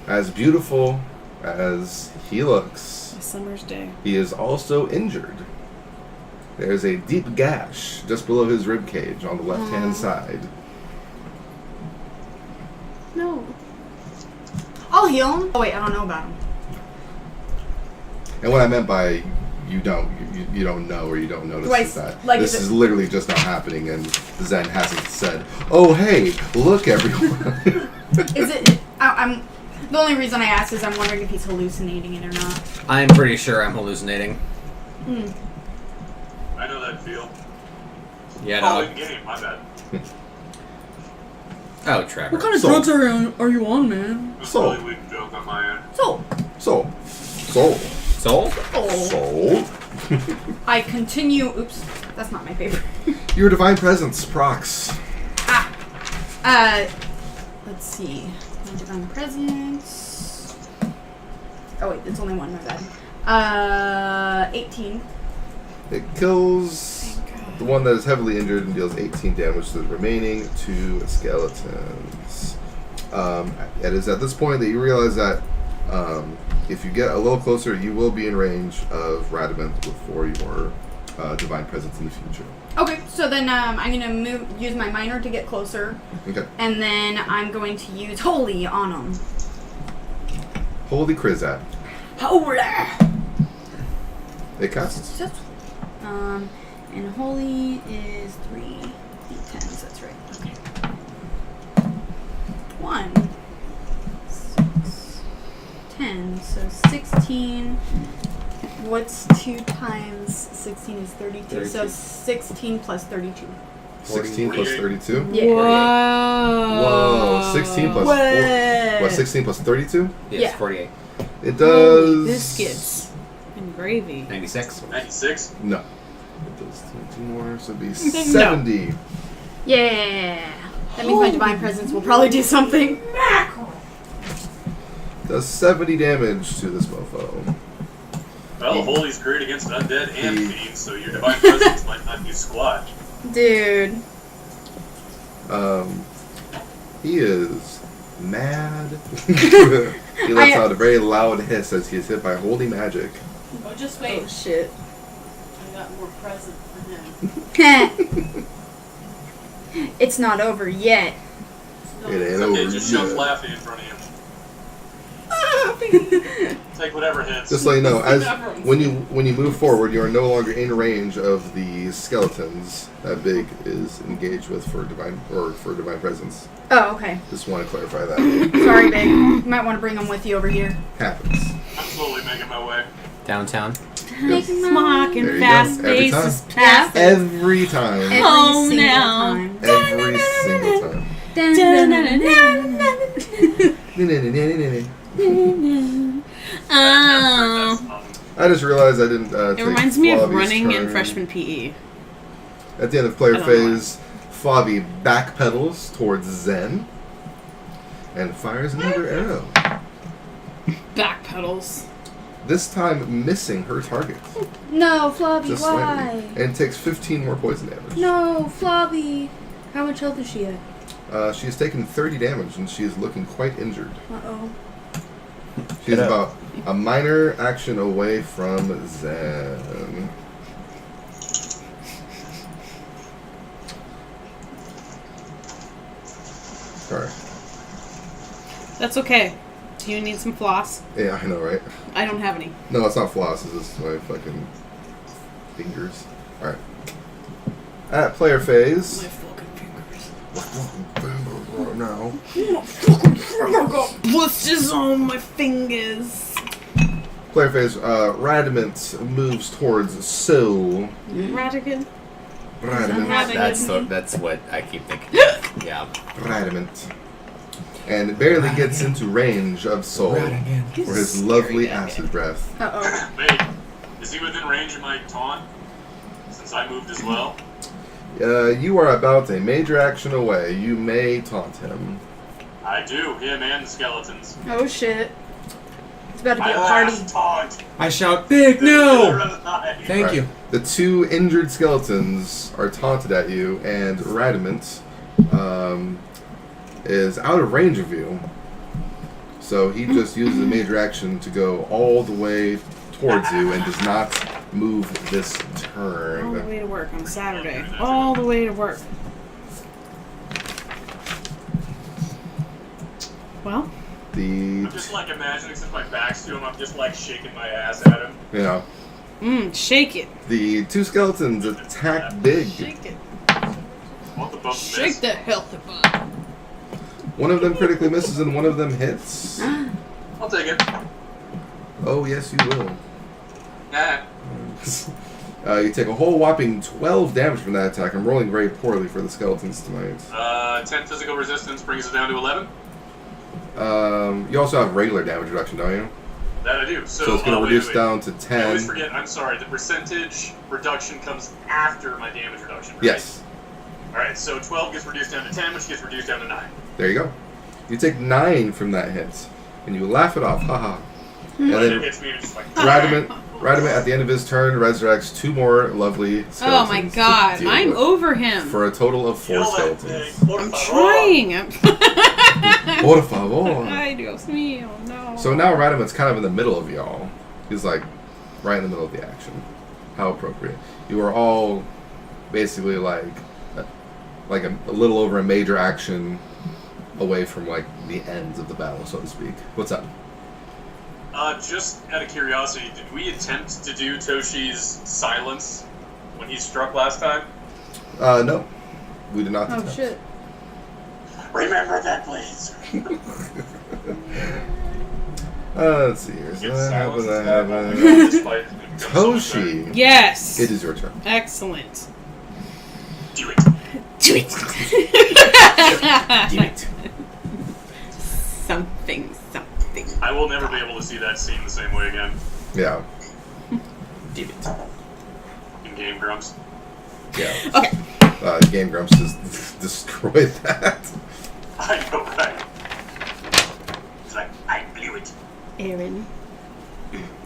As beautiful as he looks, A summer's day. he is also injured. There's a deep gash just below his rib cage on the left-hand side. No. I'll heal him. Oh wait, I don't know about him. And what I meant by you don't know or you don't notice Do I is that like, this is it- is literally just now happening, and Zen hasn't said, "Oh hey, look everyone." Is it? I'm. The only reason I asked is I'm wondering if he's hallucinating it or not. I'm pretty sure I'm hallucinating. Hmm. I know that feel. Yeah, Oh, dog. in game. My bad. Oh, Trevor. What kind of So- drugs are you on, man? It was So- a really weak joke on my end. So. Soul. Soul? Soul. I continue. Oops, that's not my favorite. Your divine presence procs. Let's see. My divine presence. Oh wait, it's only one. My bad. 18. It kills the one that is heavily injured and deals 18 damage to the remaining 2 skeletons. It is at this point that you realize that if you get a little closer, you will be in range of Radamant for your divine presence in the future. Okay, so then I'm gonna use my minor to get closer, Okay. and then I'm going to use holy on him. Holy Krizat. Holy. It casts. And holy is 3d10s. That's right. Okay. 1, 6, 10. So 16. What's 2 times 16 is 32. So 16 plus 32. 16 plus 32? Yeah. Whoa. Whoa. 16 plus 4. What, 16 plus 32? Yes, Yeah. 48. It does. Holy biscuits and gravy. 96. 96. No. It does 2 more, so it'd be No. 70. Yeah. That means my divine presence will probably do something. Does 70 damage to this mofo. Well, holy's great against undead and fiends, so your divine presence might not do squat. Dude. He is mad. He lets out a very loud hiss as he is hit by holy magic. Oh, just Oh shit. I got more present for him. It's not over yet. It ain't It's over okay, just shove yet. Flaffy in front of you. Take whatever hits. Just so you know, as when you move forward, you are no longer in range of the skeletons that Big is engaged with for divine presence. Oh, okay. Just want to clarify that. Sorry, babe. You might want to bring them with you over here. Happens. I'm slowly making my way. Downtown. Walking There you fast go. Every faces time. past us. Every time. Every Oh, single now. time. Every single time. Oh. I just realized I didn't take It reminds me of Flavi's running in turn. freshman PE. At the end of player I don't know phase, Flavi backpedals towards Zen and fires another arrow. Back pedals. This time missing her target. No, Flobby, Just why? slightly. And takes 15 more poison damage. No, Flobby. How much health is she at? She has taken 30 damage and she is looking quite injured. Uh-oh. She is Get up. about a minor action away from Zen. Alright. That's okay. Do you need some floss? Yeah, I know, right? I don't have any. No, it's not floss. It's just my fucking fingers. Alright. At player phase. Now. Blisters on my fingers. Player phase. Radamant moves towards Soul. Radigan. Radamant. That's what I keep thinking. Yeah. Radamant. And barely gets into range of Soul for his lovely acid breath. Uh-oh. Wait, is he within range of my taunt? Since since I moved as well. You are about a major action away. You may taunt him. I do, him and the skeletons. Oh shit. It's about to be My a party. last taunt. I shout, big no! Thank Alright. you. The two injured skeletons are taunted at you, and Radamant is out of range of you. So he just uses a major action to go all the way towards you and does not move this turn. All the way to work on Saturday. All the way to work. Well, I'm just like imagining since my back's to him, I'm just like shaking my ass at him. You know, shake it. the two skeletons attack big. Shake it. Want the both Shake miss. that healthy bug. One of them critically misses and one of them hits. I'll take it. Oh, yes, you will. Nah. You take a whole whopping 12 damage from that attack. I'm rolling very poorly for the skeletons tonight. 10 physical resistance brings it down to 11. You also have regular damage reduction, don't you? That I do. So it's going to reduce down to 10. I always forget. I'm sorry. The percentage reduction comes after my damage reduction, right? Yes. Alright, so 12 gets reduced down to 10, which gets reduced down to 9. There you go. You take 9 from that hit, and you laugh it off. Haha. And And it then hits me and it's just like... Radamant at the end of his turn resurrects 2 more lovely skeletons. Oh my to god, deal I'm with, over him. for a total of 4 Kill that skeletons. thing. Por I'm favor. trying. Por favor. Ay, Dios mío, no. So now Radamant's kind of in the middle of y'all. He's like right in the middle of the action. How appropriate. You are all basically like a little over a major action away from like the ends of the battle, so to speak. What's up? Just out of curiosity, did we attempt to do Toshi's silence when he struck last time? No. We did not Oh attempt. shit. Remember that, please. Let's see here. So Get that silence happened. this fight is gonna become so much better. Toshi. Yes. It is your turn. Excellent. Do it. Do it. Do it. Something. I will never be able to see that scene the same way again. Yeah. Do it. In Game Grumps. Yeah. Okay. Game Grumps just destroyed that. I know, right? It's like, I blew it. Aaron.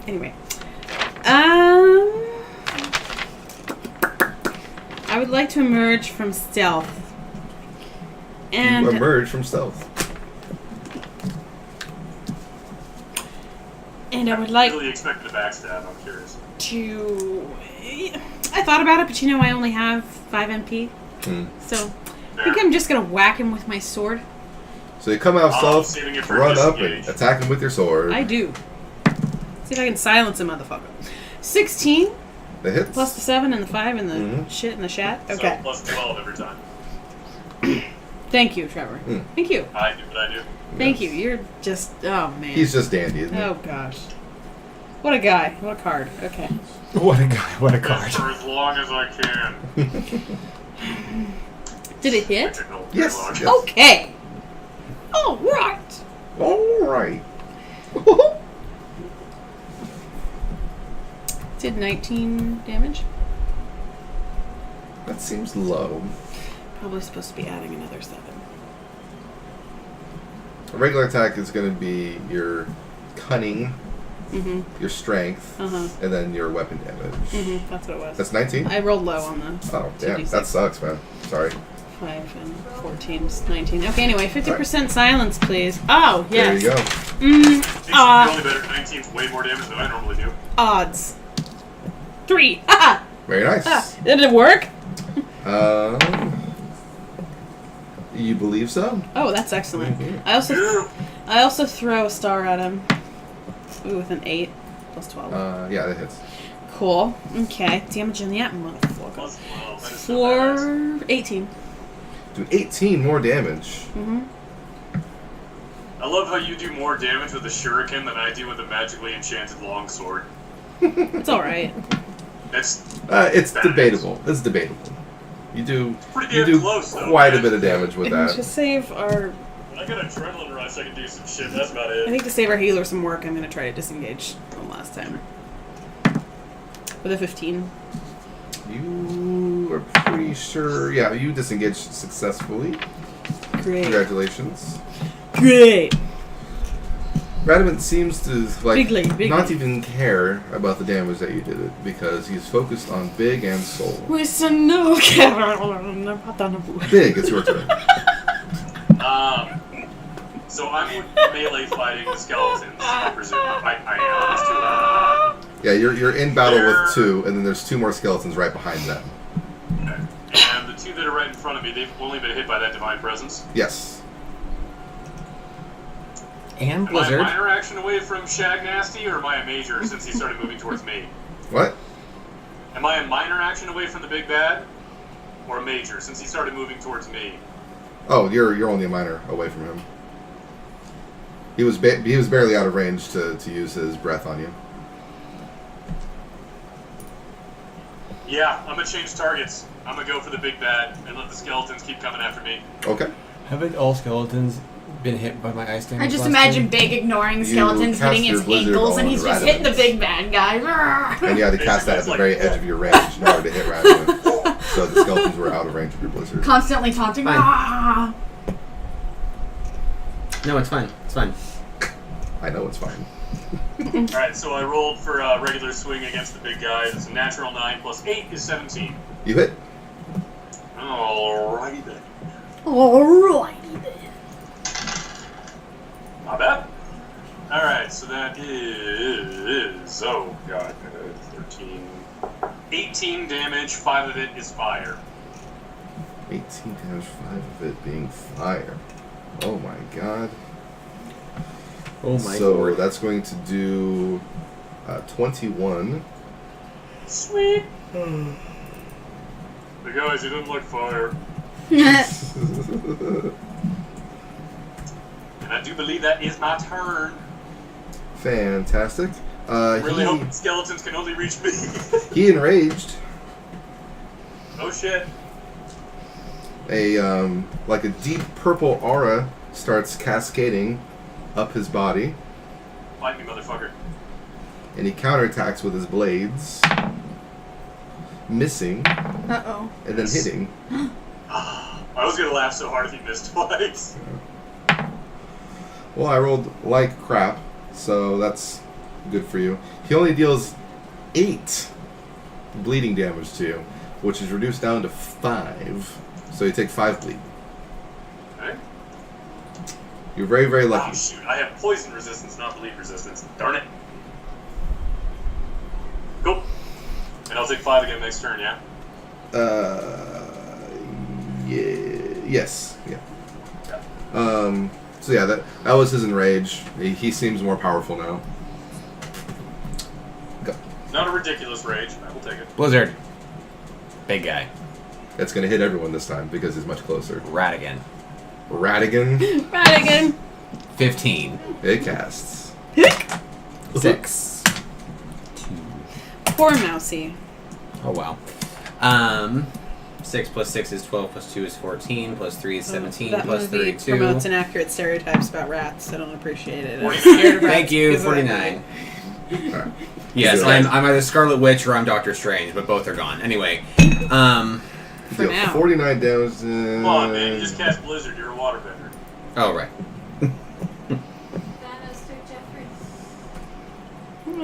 Anyway. I would like to emerge from stealth. And You emerge from stealth. I would like Really expected a backstab, I'm curious. to... I thought about it, but you know I only have 5 MP. So I think I'm just going to whack him with my sword. So you come out of stealth, saving it for run up, disengage. and attack him with your sword. I do. See if I can silence a motherfucker. 16 The hits. plus the 7 and the 5 and the Mhm. shit and the shat. So Okay. plus 12 every time. Thank you, Trevor. Mm. Thank you. I do what I do. Thank you. You're just... Oh, man. He's just dandy, isn't he? Oh, gosh. What a guy. What a card. Okay. What a guy, what a card. For as long as I can. Did it hit? Technical Yes. dialogue. Yes. Okay. All right. All right. Did 19 damage. That seems low. Probably supposed to be adding another 7. A regular attack is going to be your cunning, Mm-hmm. your strength, Uh-huh. and then your weapon damage. Mm-hmm. That's what it was. That's 19? I rolled low on the Oh, damn. 2d6. That sucks, man. Sorry. 5 and 14 is 19. Okay, anyway, 50% silence, please. Oh, There yes. you go. Makes it only better. 19's way more damage than I normally do. Odds. 3. Haha! Very nice. Ah, did it work? You believe so? Oh, that's excellent. Mhm. I also throw a star at him. Ooh, with an 8 plus 12. Yeah, that hits. Cool. Okay, damage on that motherfucker. Plus 12. That is so badass. 4, 18. Do 18 more damage. Mm-hmm. I love how you do more damage with a shuriken than I do with a magically enchanted longsword. It's alright. That's It's Badass. debatable. It's debatable. You do pretty you damn do close, though, quite a man. bit of damage with that. To save our... When I got adrenaline rush, I can do some shit. That's about I it. think to save our healer some work, I'm going to try to disengage from last time. With a 15. You are pretty sure. Yeah, you disengaged successfully. Great. Congratulations. Great. Radamant seems to Pflegl. not even care about the damage that you did it because he's focused on Big and Soul. Big, Big, it's your turn. So I'm melee fighting the skeletons, I presume. I am. There's two. Yeah, you're in battle with two, and then there's two more skeletons right behind them. Okay. And the two that are right in front of me, they've only been hit by that divine presence. Yes. And Am I a Blizzard. minor action away from Shag Nasty, or am I a major since he started moving towards me? What? Am I a minor action away from the big bad, or a major since he started moving towards me? Oh, you're only a minor away from him. He was barely out of range to use his breath on you. Yeah, I'm gonna change targets. I'm gonna go for the big bad and let the skeletons keep coming after me. Okay. Haven't all skeletons been hit by my ice damage? I just last imagine turn? Big ignoring You skeletons, cast hitting your his blizzard ankles, and on he's just Radamant. hitting the big bad guy. And you had to cast that at the very edge of your range in order to hit Radamant. So the skeletons were out of range of your blizzard. Constantly taunting. Fine. "Ah." No, it's fine. It's fine. I know it's fine. Alright, so I rolled for a regular swing against the big guy. It's a natural 9 plus 8 is 17. You hit. Alrighty then. Alrighty then. Not bad. Alright, so that is... Oh, God. 13... 18 damage, 5 of it is fire. 18 damage, 5 of it being fire. Oh my god. Oh my So lord. that's going to do 21. Sweet. The guys, he didn't like fire. And I do believe that is my turn. Fantastic. Really hope skeletons can only reach me. He enraged. Oh shit. Like a deep purple aura starts cascading up his body, Fight me, motherfucker. and he counterattacks with his blades, missing Uh-oh. and then hitting. I was gonna laugh so hard if he missed twice. Well, I rolled like crap, so that's good for you. He only deals 8 bleeding damage to you, which is reduced down to 5. So you take 5 bleed. Okay. You're very, very Oh lucky. shoot, I have poison resistance, not bleed resistance. Darn it. Cool. And I'll take 5 again next turn, yeah? Yes. So yeah, that was his enrage. He seems more powerful now. Go. Not a ridiculous rage. I will take it. Blizzard. Big guy. It's gonna hit everyone this time because he's much closer. Radigan. Radigan, Radigan. 15. it casts. 6. 2. Poor Mousy. Oh wow. 6 plus 6 is 12, plus 2 is 14, plus 3 is 17, That plus movie 32. promotes inaccurate stereotypes about rats. I don't appreciate it. I'm 49. scared of rats Thank you, because of that 49. Alright. Yes, So- I'm either Scarlet Witch or I'm Doctor Strange, but both are gone. Anyway, For Deal now. 49 damage. Come on, man. You just cast Blizzard. You're a waterbender. oh right. Thanos took Jeffrey.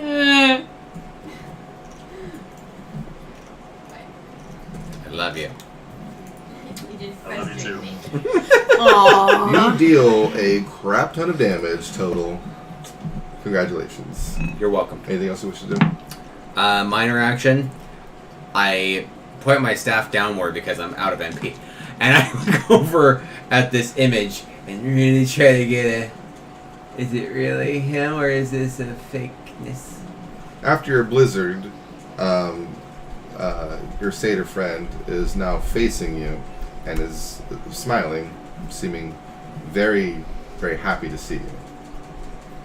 Eh. I love you. You did I love you frustrate too. me. Aww. You deal a crap ton of damage total. Congratulations. You're welcome. Anything else you wish to do? Minor action. I point my staff downward because I'm out of MP. And I look over at this image and really try to get a... Is it really him or is this a fakeness? After your blizzard, your satyr friend is now facing you and is smiling, seeming very, very happy to see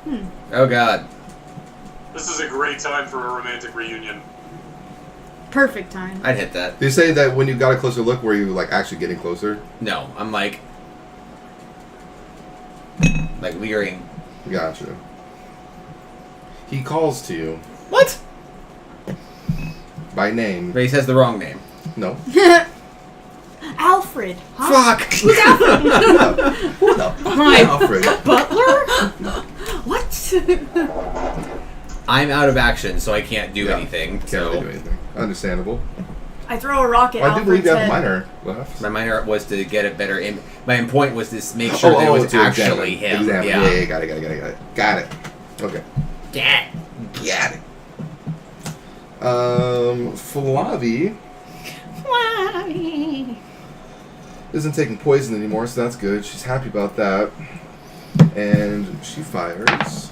you. Oh god. This is a great time for a romantic reunion. Perfect time. I'd hit that. Did you say that when you got a closer look, were you like actually getting closer? No, I'm like leering. Gotcha. He calls to you. What? By name. Race has the wrong name. No. Alfred. Huh? Fuck! Who's Alfred? Who the Hi. Alfred? Butler? What? I'm out of action, so I can't do Yeah, anything. Can't So really do anything. Understandable. I throw a rock at Well, I do believe Alfred's you have head. minor left. my minor was to get a better. My point was to make sure that it was to actually examine. him. Examine. Yeah. Yeah, got it. Got it. Okay. Yeah. Got it. Flavi isn't taking poison anymore, so that's good. She's happy about that. And she fires.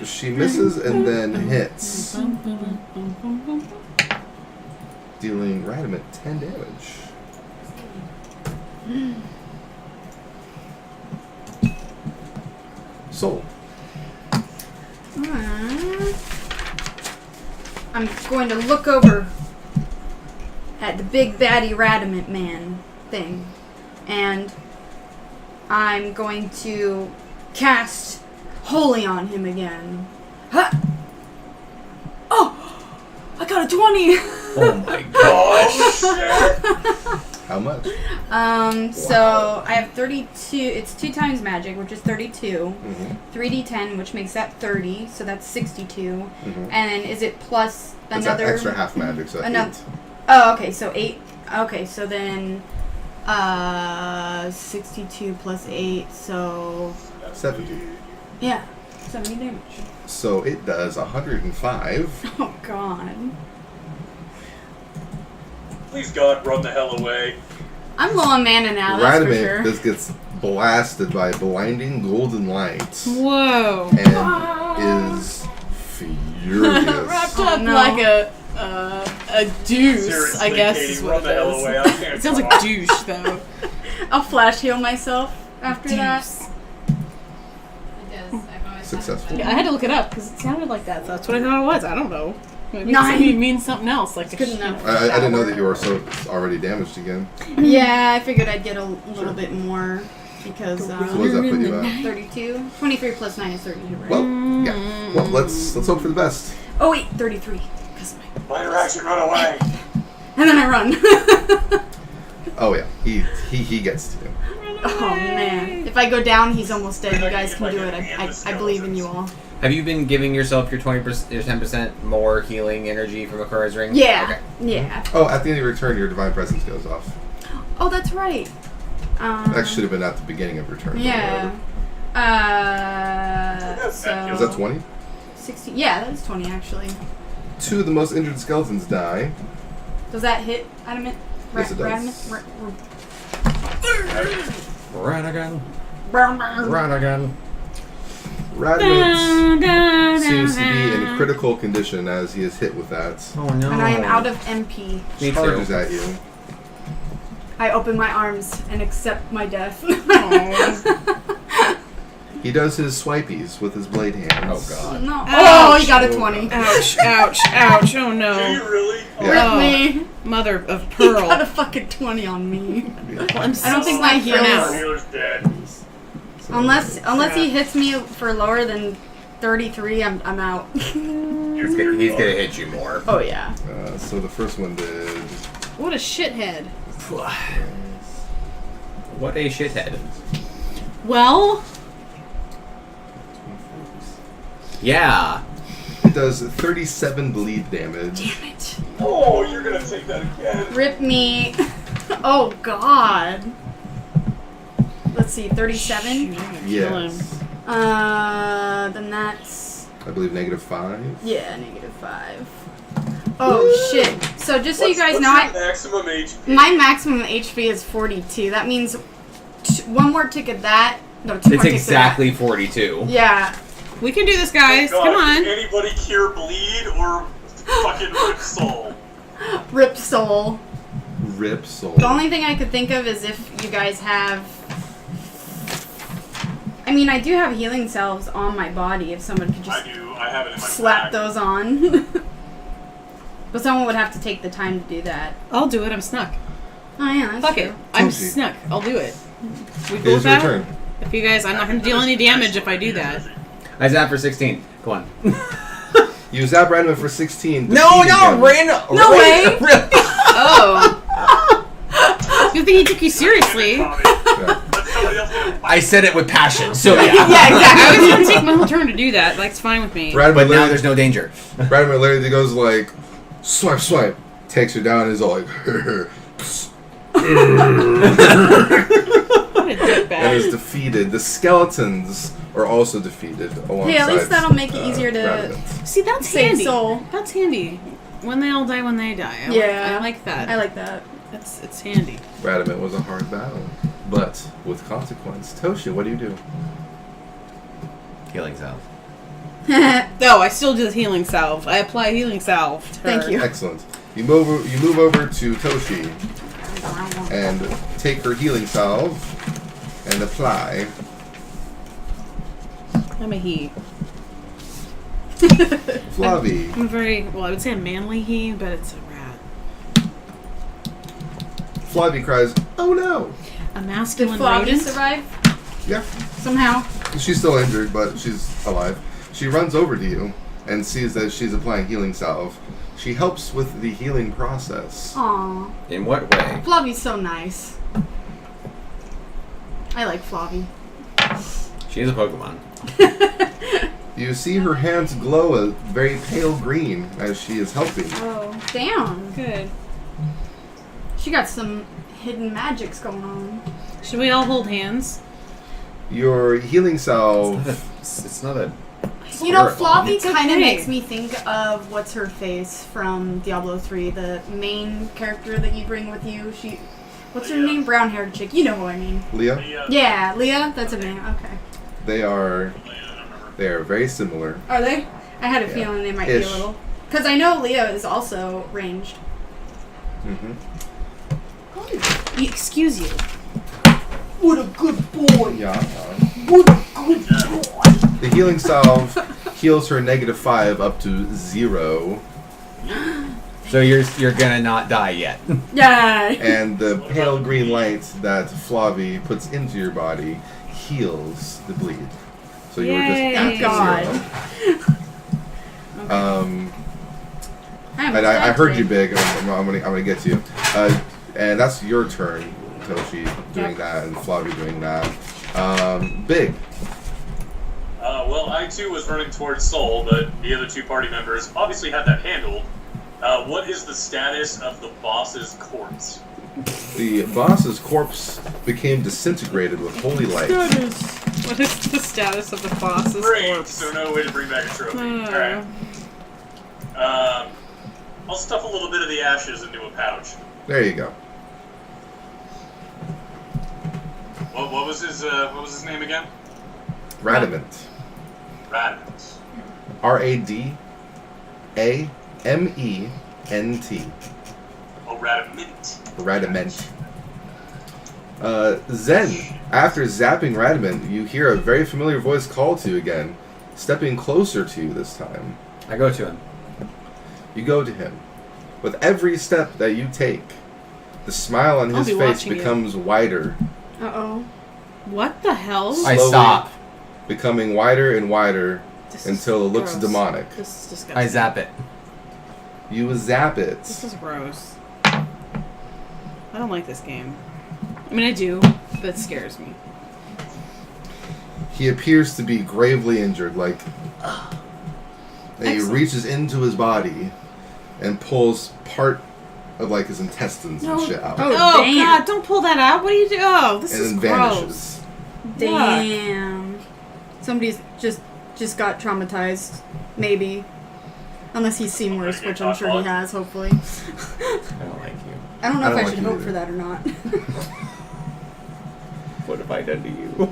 She misses and then hits, dealing Radamant 10 damage. Soul. I'm going to look over at the big baddie Radamant man thing, and I'm going to cast Holy on him again. Ha! Oh! I got a 20! Oh my Oh, shit! How much? So I have 32. It's 2 times magic, which is 32. Mm-hmm. 3d10, which makes that 30, so that's 62. Mm-hmm. And then is it plus That's another extra half magic, so another- 8. Oh, okay, so 8. Okay, so then 62 plus 8, so 70. yeah, 70 damage. So it does 105. Oh god. Please, God, run the hell away. I'm low on mana now, that's for Radamant sure. just gets blasted by blinding golden light Whoa. and is furious. Wrapped Oh, up no. like a deuce, Seriously, I guess Katie, is run what the hell it away. I is. can't It sounds like talk. douche, though. I'll flash heal myself after that. Deuce. It does. I've always Successful. Yeah, I had to look it up because it sounded like that. So that's what I thought it was. I don't know. Maybe 9. it means something else. Like Good enough. I didn't know that you were so already damaged again. Yeah, I figured I'd get a little bit more because So what does that put you at? 32. 23 plus 9 is 32, right? Well, yeah. Well, let's hope for the best. Oh wait, 33. 'cause my- Minor action, run away. And then I run. Oh yeah, he gets to. Oh man. If I go down, he's almost dead. You guys can do it. I believe in you all. Have you been giving yourself your 20%, your 10% more healing energy from Akara's ring? Yeah. Okay. Yeah. Oh, at the end of your turn, your divine presence goes off. Oh, that's right. That should have been at the beginning of your turn. but Yeah. whatever. So. Was that 20? 60. Yeah, that was 20 actually. 2 of the most injured skeletons die. Does that hit adamant? Yes, it does. Right again. Adamant? Right again. Radamant seems to be in critical condition as he is hit with that. Oh no. And I am out of MP. Me Charges too. at you. I open my arms and accept my death. He does his swipies with his blade hands. Oh god. No. Ouch. Oh, he got a 20. Ouch, ouch, ouch. Oh Do you no. really? Yeah. Oh, Me. mother of He got a pearl. fucking 20 on me. Well, I'm I don't think my so sad for heals- Our now. healer's dead. So- Unless he hits me for lower than 33, I'm out. He's gonna hit you more. Oh yeah. So the first one did. What a shithead. What a shithead. Well, Yeah. It does 37 bleed damage. Damn it. Oh, you're gonna take that again. Rip me. Oh god. Let's see, 37? shoot, I'm gonna kill him. Yes. Then that's I believe -5. yeah, -5. Oh shit. So just so you guys What's know, your maximum HP? my maximum HP is 42. That means one more tick of that. No, two It's more ticks exactly 42. of that. Yeah. We can do this, guys. God, Come Can on. anybody cure bleed or fucking rip soul? Rip soul. Rip soul. The only thing I could think of is if you guys have. I mean, I do have healing salves on my body. If someone could I just do. I have it in my slap bag. those on. But someone would have to take the time to do that. I'll do it. I'm snuck. Oh yeah, that's Fuck true. it. I'm Toasty. snuck. I'll do it. We It cool is with your that? turn. If you guys, I'm not going to deal any damage if I do that. I zap for 16. Go on. You zap Radamant for 16. No, defeating him. random. No way. Really? Oh. Good thing he took you seriously. Tommy. Yeah. Let somebody else do it. I said it with passion, so yeah. Yeah, exactly. I was gonna take my whole turn to do that. Like, it's fine with me. Radamant But now literally, there's no danger. Radamant literally goes like, swipe, swipe. Takes her down and is all like, What a and dickbag. is defeated. The skeletons are also defeated alongside. Hey, at least that'll make it easier to Radamant. See, that's save handy. soul. That's handy. When they all die, when they die. Yeah. I like that. I like that. It's handy. Radamant was a hard battle, but with consequence. Toshi, what do you do? Healing salve. No, I still do the healing salve. I apply healing salve to her. Thank you. Excellent. You move over to Toshi and take her healing salve and apply. I'm a he. Flavi. I'm a very, well, I would say a manly he, but it's a rat. Flavi cries, "Oh no!" A Did masculine Flavi rodent. survive Yeah, somehow? she's still injured, but she's alive. She runs over to you and sees that she's applying healing salve. She helps with the healing process. Aw. In what way? Flavi's so nice. I like Flavi. She is a Pokemon. You see her hands glow a very pale green as she is helping. Oh, damn. Good. She got some hidden magics going on. Should we all hold hands? Your healing salve. It's not a. You know, Horrible. Flavi It's kind of okay. makes me think of what's her face from Diablo 3, the main character that you bring with you. What's her Leah. name? Brown-haired chick. You know who I mean. Leah. Yeah, Leah. That's a name. Okay. They are very similar. Are they? I had a Yeah. feeling they might be Ish. a little. Because I know Leah is also ranged. Mm-hmm. Excuse you. What a good boy. Yeah. What a good boy. The healing salve heals her -5 up to 0, So you're gonna not die yet. Yeah. and the pale green light that Flavi puts into your body heals the bleed. So you were just Yay. at Thank God. 0. I'm And I heard you, excited. Big. I'm gonna get to you. And that's your turn, Toshi, doing Yep. that, and Flavi doing that. Big. Well, I too was running towards Soul, but the other two party members obviously had that handled. What is the status of the boss's corpse? The boss's corpse became disintegrated with holy light. What is the status of the boss's Great, corpse? so no way to bring back a trophy. Uh. Alright. I'll stuff a little bit of the ashes into a pouch. There you go. What was his name again? Radamant. Radamant. Radament. Oh, Radamant. Radamant. Zen, after zapping Radamant, you hear a very familiar voice call to you again, stepping closer to you this time. I go to him. You go to him. With every step that you take, the smile on I'll his be face watching you. becomes wider, Uh-oh. What the hell? I Slowly. stop. becoming wider and wider This is until it looks gross. demonic. This is disgusting. I zap it. You zap This it. is gross. I don't like this game. I mean, I do, but it scares me. He appears to be gravely injured, like... And he Excellent. reaches into his body and pulls part of like his intestines and shit out. Oh, Oh, damn. God, don't pull that out. What do you do? Oh, this and is then gross. vanishes. Damn. Somebody's just got traumatized. Maybe. Unless he's seen worse, which I'm sure he has, hopefully. I don't like you. I don't know I if don't I like should you hope either. for that or not. What have I done to you?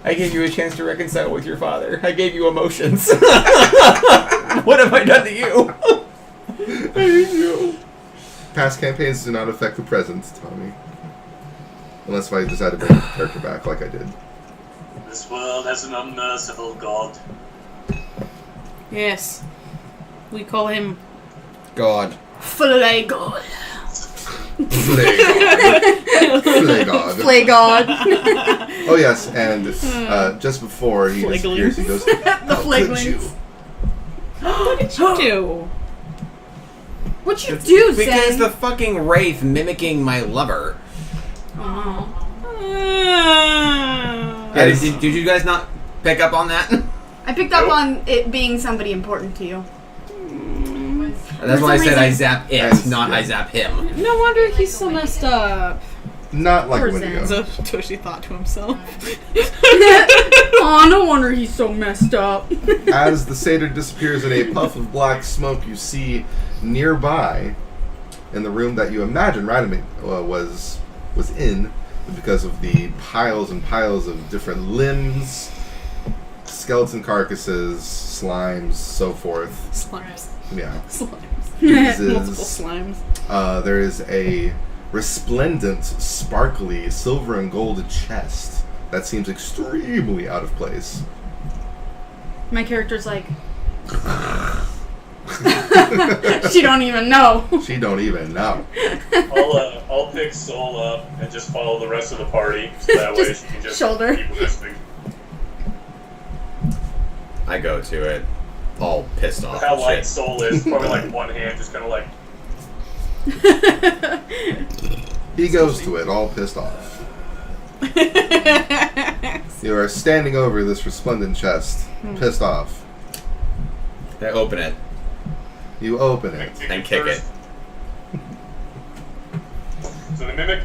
I gave you a chance to reconcile with your father. I gave you emotions. What have I done to you? I hate you. Past campaigns do not affect the present, Tommy. Unless if I decide to bring the character back like I did. This world has an unmerciful god. Yes. We call him... God. Pflegl. Play God. Play God. Oh yes, and just before he disappears, he goes, The "How could you?" Pfleglings. What did you do? What you do, Because Zen? the fucking wraith mimicking my lover. Oh. Yeah, did you guys not pick up on that? I picked up on it being somebody important to you. That's why I said I zap it, Yes, not yeah. I zap him. No wonder he's so messed up. Not like a Poor Wendigo. Zen. So Toshi thought to himself. Oh, no wonder he's so messed up. As the satyr disappears in a puff of black smoke, you see nearby, in the room that you imagine Radamant was in, because of the piles and piles of different limbs, skeleton carcasses, slimes, so forth. Slimes. Yeah. Slimes. Oozes. Multiple slimes. There is a resplendent, sparkly, silver and gold chest that seems extremely out of place. My character's like... She don't even know. She don't even know. I'll pick Soul up and just follow the rest of the party, so that way Just she can just shoulder. keep listening. I go to it, all pissed off. How and light shit. Soul is, probably like one hand, just kind of like. He goes to it, all pissed off. You are standing over this resplendent chest, pissed off. I open it You open it. and kick it. So the mimic.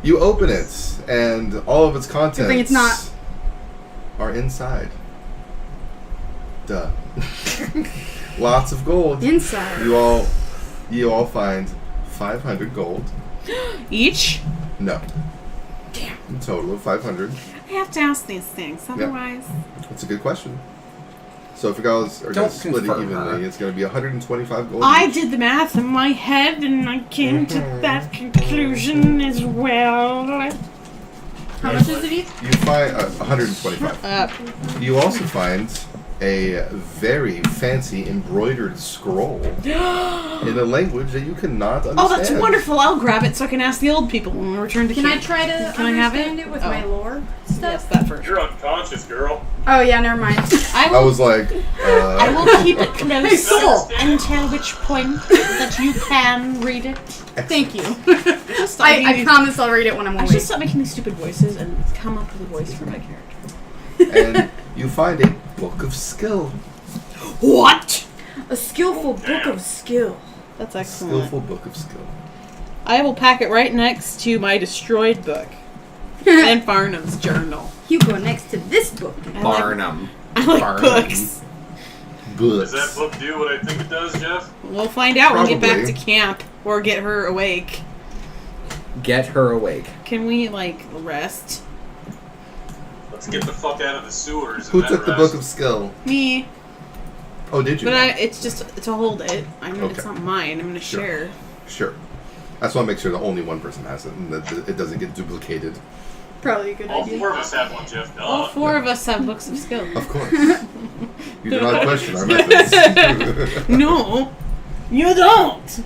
You open it, and all of its contents thing it's not. are inside. Duh. Lots of gold. Inside. You all find 500 gold. Each? No. Damn. A total of 500. I have to ask these things, otherwise. That's a good question. So if you guys are going Don't to split it confirm evenly, her. it's going to be 125 gold. I each. did the math in my head and I came to that conclusion as well. How much is it each? You find 125. You also find a very fancy embroidered scroll in a language that you cannot understand. Oh, that's wonderful. I'll grab it so I can ask the old people when we return to Can I camp. try to Can I have understand it with Oh. my lore Yes, stuff? that first. You're unconscious, girl. Oh, yeah, never mind. I I will, was like, I will keep it close Soul. until which point that you can read it. Thank you. Just stop making I these- promise I'll read it when I'm I awake. should stop making these stupid voices and come up with a voice for my character. and you find a book of skill. What? A skillful book of skill. That's excellent. Skillful book of skill. I will pack it right next to my destroyed book and Farnham's journal. You go next to this book. I like, Barnum. I like Barnum. books. Books. Does that book do what I think it does, Jeff? We'll find out when we get back Probably. to camp or get her awake. Get her awake. Can we like rest? Let's get the fuck out of the sewers. Who and took then the rest. book of skill? Me. Oh, did you? But it's just to hold it. I mean, it's Okay. not mine. I'm gonna Sure. share. Sure. I just want to make sure that only one person has it and that it doesn't get duplicated. Probably a good All idea. four of us have one, Jeff. Duh. All four of us have books of skill. Of course. You do not question our methods. No, you don't.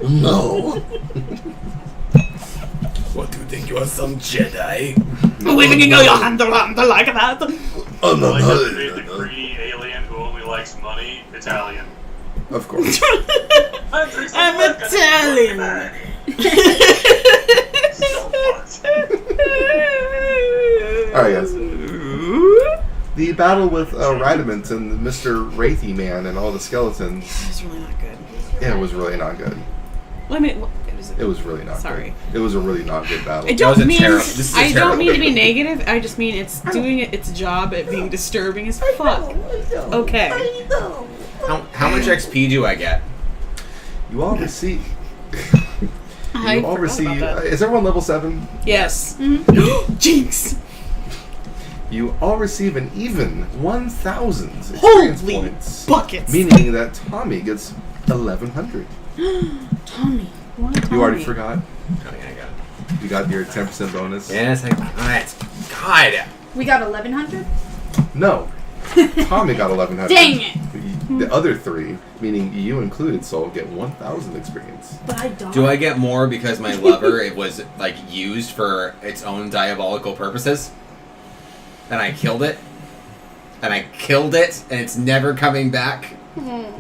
No. What do you think? You are some Jedi? Waving your hand around like that. Oh, no, Like no, the no, no. greedy alien who only likes money, Italian. Of course. I'm Italian. Alright, guys. The battle with Radamant and Mr. Wraithy Man and all the skeletons, It's really not good. yeah, it was really not good. Well, I mean, It was really not Sorry. good. It was a really not good battle. I That was don't a mean terrible- this is a I terrible don't mean to be game. negative. I just mean it's doing its job at being disturbing as fuck. Okay. How much XP do I get? You all receive... I You all forgot receive... about that. Is everyone level 7? Yes. Jinx. You all receive an even 1,000 experience Holy points. buckets. Meaning that Tommy gets 1,100. Tommy. You already forgot? Oh yeah, I got it. You got your 10% bonus? Yes, I got it. God. We got 1,100? No. Tommy got 1,100. Dang it. The other 3, meaning you included, Soul, get 1,000 experience. But I don't. Do I get more because my lever it was like used for its own diabolical purposes? And I killed it? And it's never coming back? No,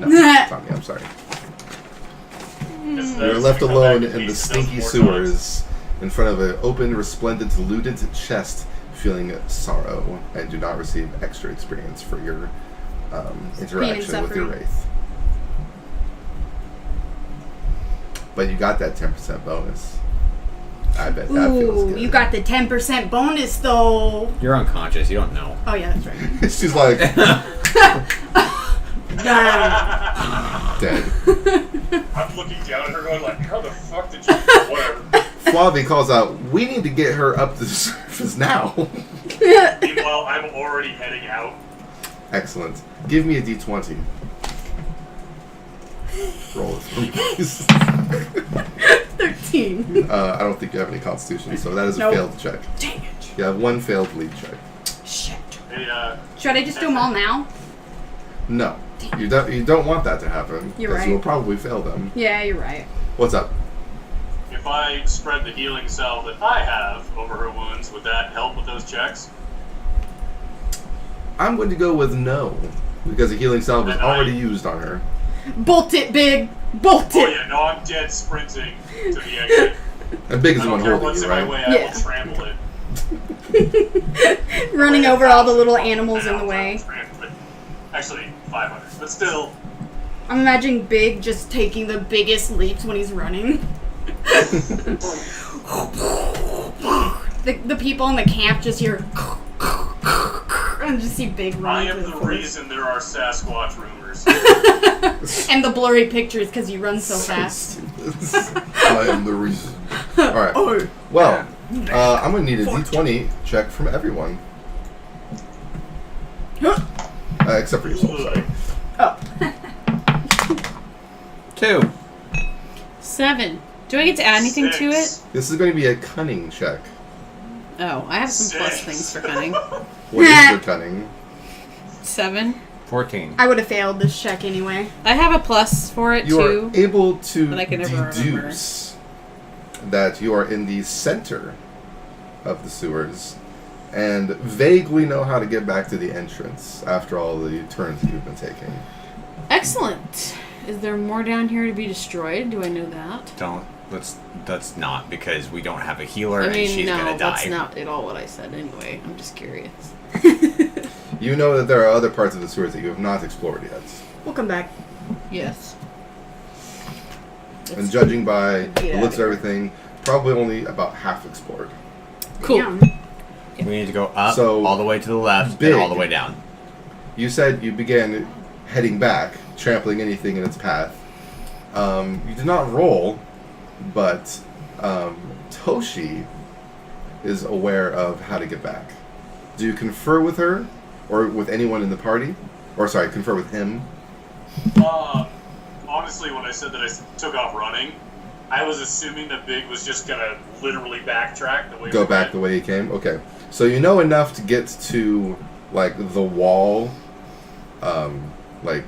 Tommy, I'm sorry. It's- You're it's left gonna come alone back in the pieces stinky more times. sewers, in front of an open, resplendent, looted chest, feeling sorrow, and do not receive extra experience for your interaction with your suffering. wraith. But you got that 10% bonus. I bet that feels Ooh, good. you got the 10% bonus though. You're unconscious, you don't know. Oh yeah, that's right. She's like Dang. dead. I'm looking down at her going like, how the fuck did you... Whatever. Flavi calls out, "We need to get her up to the surface now." Meanwhile, I'm already heading out. Excellent. Give me a d20. Roll it for me, please. 13. I don't think you have any constitution, so that is a Nope. failed check. Dang it. You have 1 failed lead check. Shit. Hey, Should I just do them all now? No. You don't want that to happen. You're because right. you'll probably fail them. Yeah, you're right. What's up? if I spread the healing salve that I have over her wounds, would that help with those checks? I'm going to go with no, because the healing salve was And I- already used on her. Bolt it, Big! Bolt Oh it! yeah, no, I'm dead sprinting to the exit. And Big is I the don't one care holding what's you, in my right? way, I Yeah. will trample it. Running Like over all the little 1,000 animals in the pounds, I way. will trample it. Actually, 500, but still. I'm imagining Big just taking the biggest leaps when he's running. the people in the camp just hear and just see Big I running am through the the forest. reason there are Sasquatch rumors. And the blurry pictures because you run so fast. I am the reason. Alright. Well, I'm going to need a d20 check from everyone. Except for you, Soul, sorry. Oh. 2. 7. Do I get to add anything to it? 6. This is going to be a cunning check. Oh, I have some plus 6. things for cunning. What is your cunning? 7. 14. I would have failed this check anyway. I have a plus for it You too. are able to But I can never deduce that you are in the center of the sewers and vaguely know how to get back to the entrance after all the turns you've been taking. Excellent. Is there more down here to be destroyed? Do I know that? That's not, because we don't have a healer I and mean, she's no, gonna that's die. not at all what I said anyway. I'm just curious. You know that there are other parts of the sewers that you have not explored yet. We'll come back. Yes. And judging by Get the out looks of of everything, probably only about half explored. Cool. Yum. We need to go up, So, all the way to the left, Big. and all the way down. You said you began heading back, trampling anything in its path. You did not roll, but Toshi is aware of how to get back. Do you confer with her, or with anyone in the party? Or, sorry, confer with him? Honestly, when I said that I took off running, I was assuming that Big was just gonna literally backtrack the way Go we back went. the way he came? Okay. So you know enough to get to, like, the wall, like...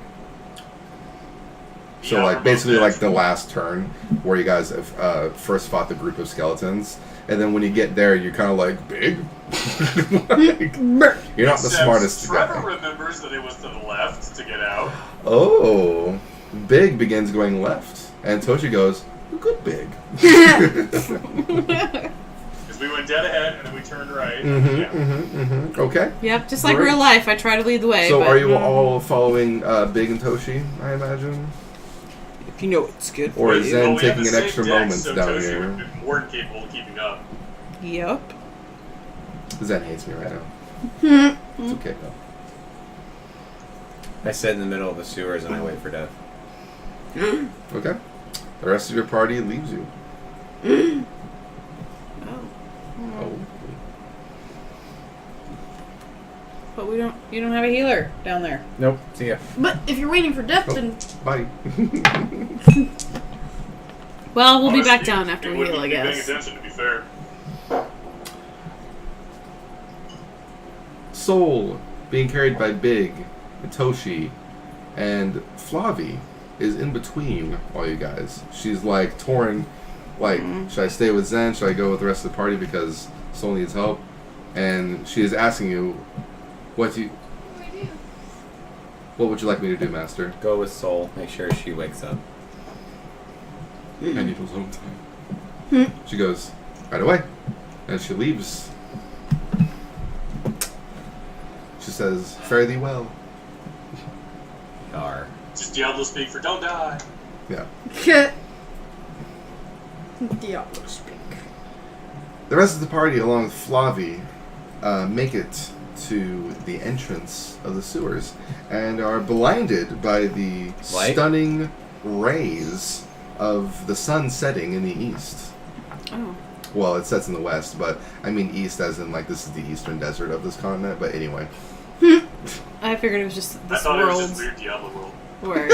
So, Yeah, like, basically, like, the remote last turn where you guys have, first fought the group of skeletons. And then when you get there, you're kind of like, Big? Like, you're not the Except smartest Trevor guy. remembers that it was to the left to get out. Oh. Big begins going left. And Toshi goes, good Big. Because we went dead ahead and then we turned right. Yeah. Okay. Yep, just like Great. real life, I try to lead the way. So but, are you all following Big and Toshi, I imagine? If you know it's good Or is Well, Zen we have taking the an same extra deck, moment so down Toshi here? would be more than capable of keeping up. Yep. Zen hates me right now. It's okay though. I sit in the middle of the sewers and I wait for death. Okay. The rest of your party leaves you. Oh. Oh. But you don't have a healer down there. Nope. See ya. But if you're waiting for death, Oh. then Bye. Well, we'll be back Honestly, down after you we wouldn't heal, I be paying guess. attention, to be fair. Soul being carried by Big and Toshi And Flavi is in between all you guys. She's like torn, like, should I stay with Zen? Should I go with the rest of the party because Soul needs help? And she is asking you, what would you like me to do, Master? Go with Soul. Make sure she wakes up. I need a little time. She goes, right away. And she leaves. She says, fare thee well. Yar. Just Diablo speak for don't die. Yeah. Diablo speak. The rest of the party, along with Flavi, make it to the entrance of the sewers and are blinded by the Light? stunning rays of the sun setting in the east. Oh. Well, it sets in the west, but I mean east as in like this is the eastern desert of this continent, but anyway. I figured it was just I this thought it was world just weird Diablo world. where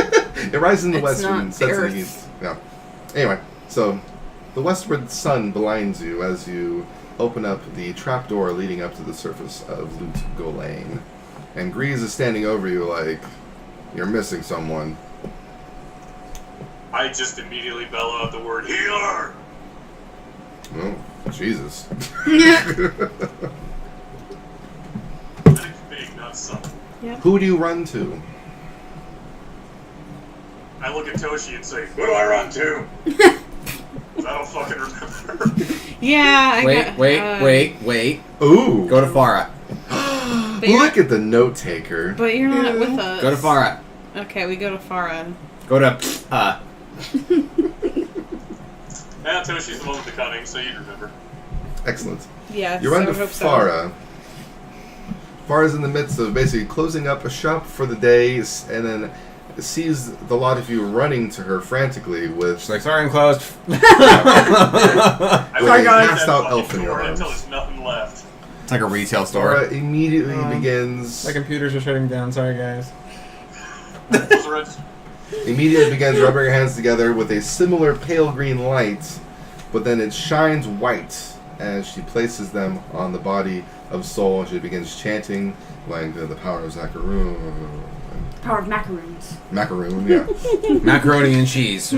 It rises in the It's west not and sets in Earth. the east. Yeah. Anyway, so the westward sun blinds you as you open up the trapdoor leading up to the surface of Loot Golain. And Grease is standing over you like, you're missing someone. I just immediately bellow out the word healer. Oh, Jesus. Big, not subtle. Who do you run to? I look at Toshi and say, who do I run to? 'Cause I don't fucking remember. yeah. Wait. Ooh. Go to Farah. But you're Look at the note taker. But you're not with us. Go to Farah. Okay, we go to Farah. Go to Yeah, Toshi's the one with the cunning, so you'd remember. Excellent. Yeah. You run to so I hope so. Farah. Farah's in the midst of basically closing up a shop for the day, and then sees the lot of you running to her frantically with She's like, sorry, I'm closed. I With would a that passed-out fucking elf in your door until arms. there's nothing left. It's like a retail store. Farah immediately begins My computers are shutting down. Sorry, guys. Those are it. immediately begins rubbing her hands together with a similar pale green light, but then it shines white as she places them on the body of Soul, and she begins chanting like the power of Zakaroon. Power of macaroons. Macaroon, yeah. Macaroni and cheese.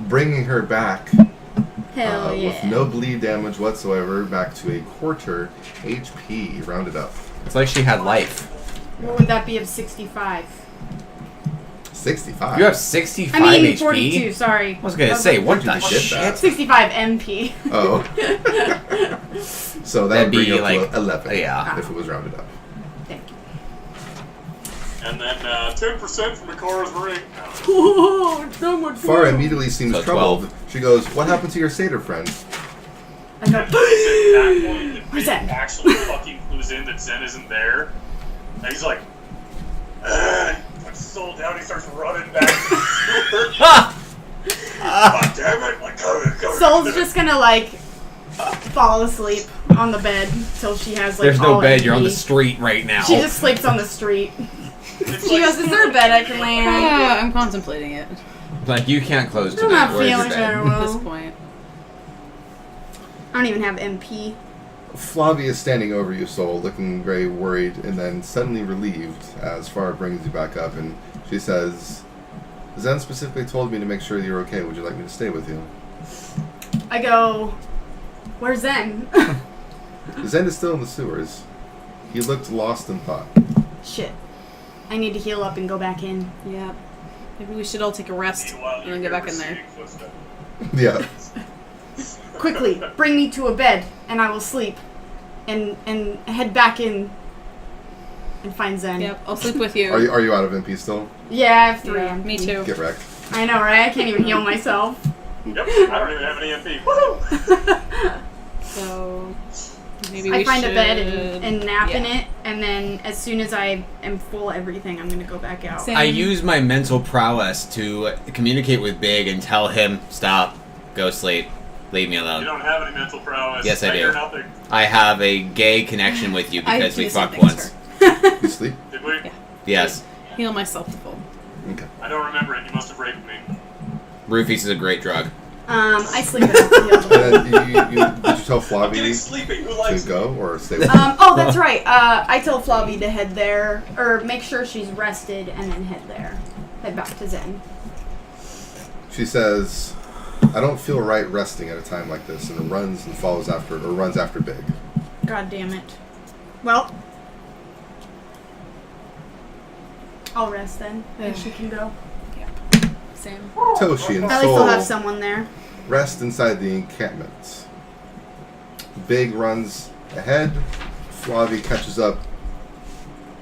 Bringing her back Hell yeah. with no bleed damage whatsoever, back to a quarter HP, rounded up. It's like she had life. What would that be of 65? 65. You have 65 I mean, HP? 42, sorry. I was gonna say, what the Did you get shit? that? 65 MP. Oh. So that That'd would bring be you up like- to 11 yeah. if it was rounded up. Thank you. And then 10% from Ikora's ring. Oh, so much Farah immediately seems So troubled. 12. She goes, what happened to your satyr friend? I go, At that point, the Where's big that? actually fucking clues in that Zen isn't there. And he's like, puts his soul down, he starts running back to the sewer. God damn it! Like, come Soul's just gonna like fall asleep on the bed till she has like There's no all bed. You're on the MP. street right now. She just sleeps on the street. It's She goes, "Is there a bed I can lay on?" I'm contemplating it Like, you can't close I'm tonight. not Where's your feeling bed? very at this well. point. I don't even have MP. Flavia is standing over you, Soul, looking very worried and then suddenly relieved as Farah brings you back up, and she says, Zen specifically told me to make sure you're okay. Would you like me to stay with you? I go, "Where's Zen?" Zen is still in the sewers. He looked lost in thought. Shit. I need to heal up and go back in. Yeah. Maybe we should all take a rest Meanwhile, and then go back in there. Yeah. Quickly, bring me to a bed, and I will sleep, and head back in, and find Zen. Yep, I'll sleep with you. Are you out of MP still? Yeah, I have 3 Yeah, MP. me too. Get wrecked. I know, right? I can't even heal myself. Yep, I don't even have any MP. Woohoo! So maybe we I find should... a bed and nap in yeah. it, and then as soon as I am full everything, I'm gonna go back out. Same. I use my mental prowess to communicate with Big and tell him, stop, go sleep, leave me You alone. don't have any mental prowess. Yes, I hear do. nothing. I have a gay connection with you I because do we the same fucked thing as once. her. You sleep? Did we? Yeah. Yes. Heal myself to full. Okay. I don't remember it. You must have raped me. Roofies is a great drug. I sleep enough to heal. And then did you tell I'm getting Flavie sleepy. Who to likes me? go or stay with Oh, that's right. I tell Flavie to head there, or make sure she's rested, and then head there. Head back to Zen. She says, I don't feel right resting at a time like this, and runs and follows after, or runs after Big. God damn it. Well, I'll rest then, and she can go. Same. Toshi and At least I'll have Soul someone there. rest inside the encampment. Big runs ahead. Flavie catches up.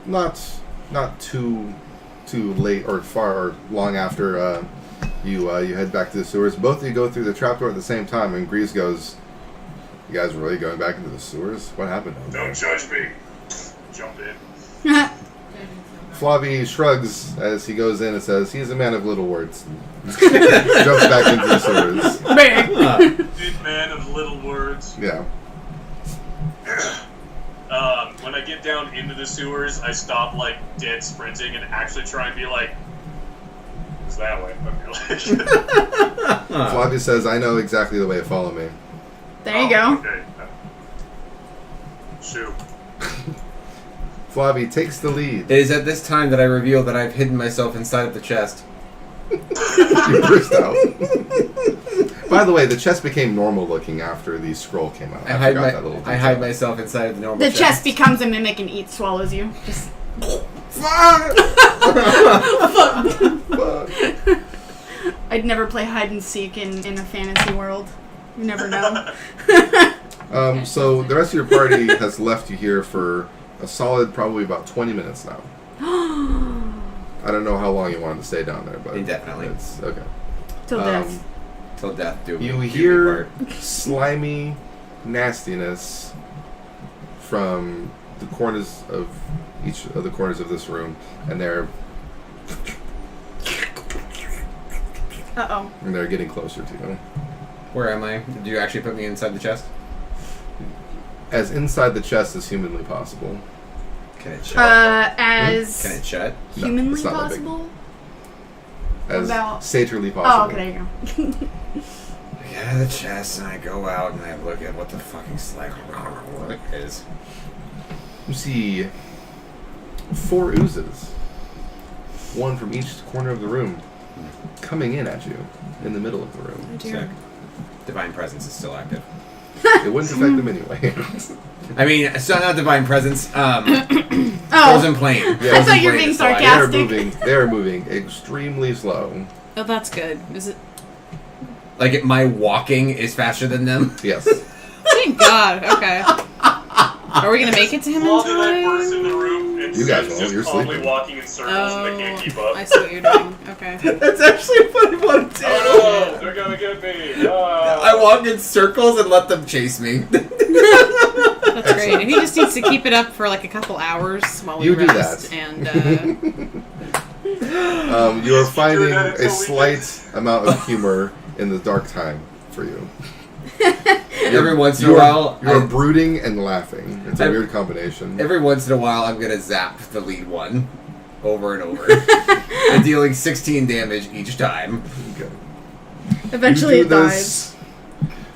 Not too late or far or long after you head back to the sewers. Both of you go through the trapdoor at the same time, and Grease goes, "You guys really going back into the sewers? What happened?" Don't judge me. Jump in. Flavie shrugs as he goes in and says, "He's a man of little words." Jumps back into the sewers. Big man of little words. Yeah. When I get down into the sewers, I stop like dead sprinting and actually try and be like, "It's that way." Flavie says, "I know exactly the way to follow me." There you go. Okay. Shoot. Flavie takes the lead. It is at this time that I reveal that I've hidden myself inside of the chest. You burst out. By the way, the chest became normal looking after the scroll came out. I forgot that little hide detail. myself inside of the normal The chest. chest becomes a mimic and eats, swallows you. Just. I'd never play hide and seek in a fantasy world. You never know. So the rest of your party has left you here for a solid probably about 20 minutes now. I don't know how long you wanted to stay down there, but Indefinitely. It's okay. Till death. Till death do You do hear me part. slimy nastiness from the corners of each of the corners of this room, and they're getting closer to you. Where am I? Did you actually put me inside the chest? As inside the chest as humanly possible. Can it shut? As Can it shut? No, humanly it's not that big. possible? As about- satirly Oh, possible. okay, there you go. I get out of the chest and I go out and I look at what the fucking slag is. You see 4 oozes, one from each corner of the room, coming in at you in the middle of the room. Sick. Divine presence is still active. It wouldn't affect them anyway. I mean, it's not divine presence. Frozen Oh, plane. Yeah, I thought you were Plane being is still sarcastic. They are moving extremely slow. Oh, that's good. Is it? Like my walking is faster than them. Yes. Thank God. Okay. Are we gonna make it to him in While I burst in time? the room and You guys Zen's won't, just you're calmly sleeping. walking in circles and they can't keep up. I see what you're doing. Okay. That's actually a funny one too. Oh no, they're gonna get me. I walk in circles and let them chase me. That's great. And he just needs to keep it up for like a couple hours while we You do rest. that. And You are Yes, keep finding doing that a until we slight amount of humor in the dark time for you. Every once in a while, You're brooding and laughing. It's a I- weird combination. every once in a while, I'm gonna zap the lead one over and over, and dealing 16 damage each time. Okay. eventually You it do dies.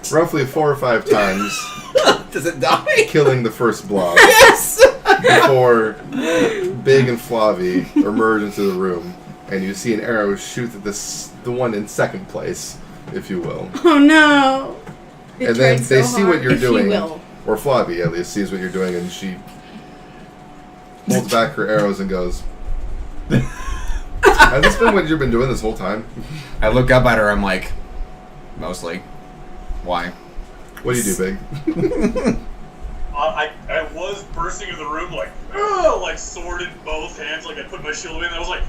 this roughly 4 or 5 times, Does it die? killing the first blob Yes. before Big and Flavie emerge into the room, and you see an arrow shoot at the one in second place, if you will. Oh no! It And then tried they so see what hard. you're if you doing, will. or Flavie at least sees what you're doing, and she holds back her arrows and goes, "Has this been what you've been doing this whole time? I look up at her. I'm like, mostly. Why? What do you do, Big?" I was bursting in the room like, like sword in both hands, like I put my shield in. And I was like,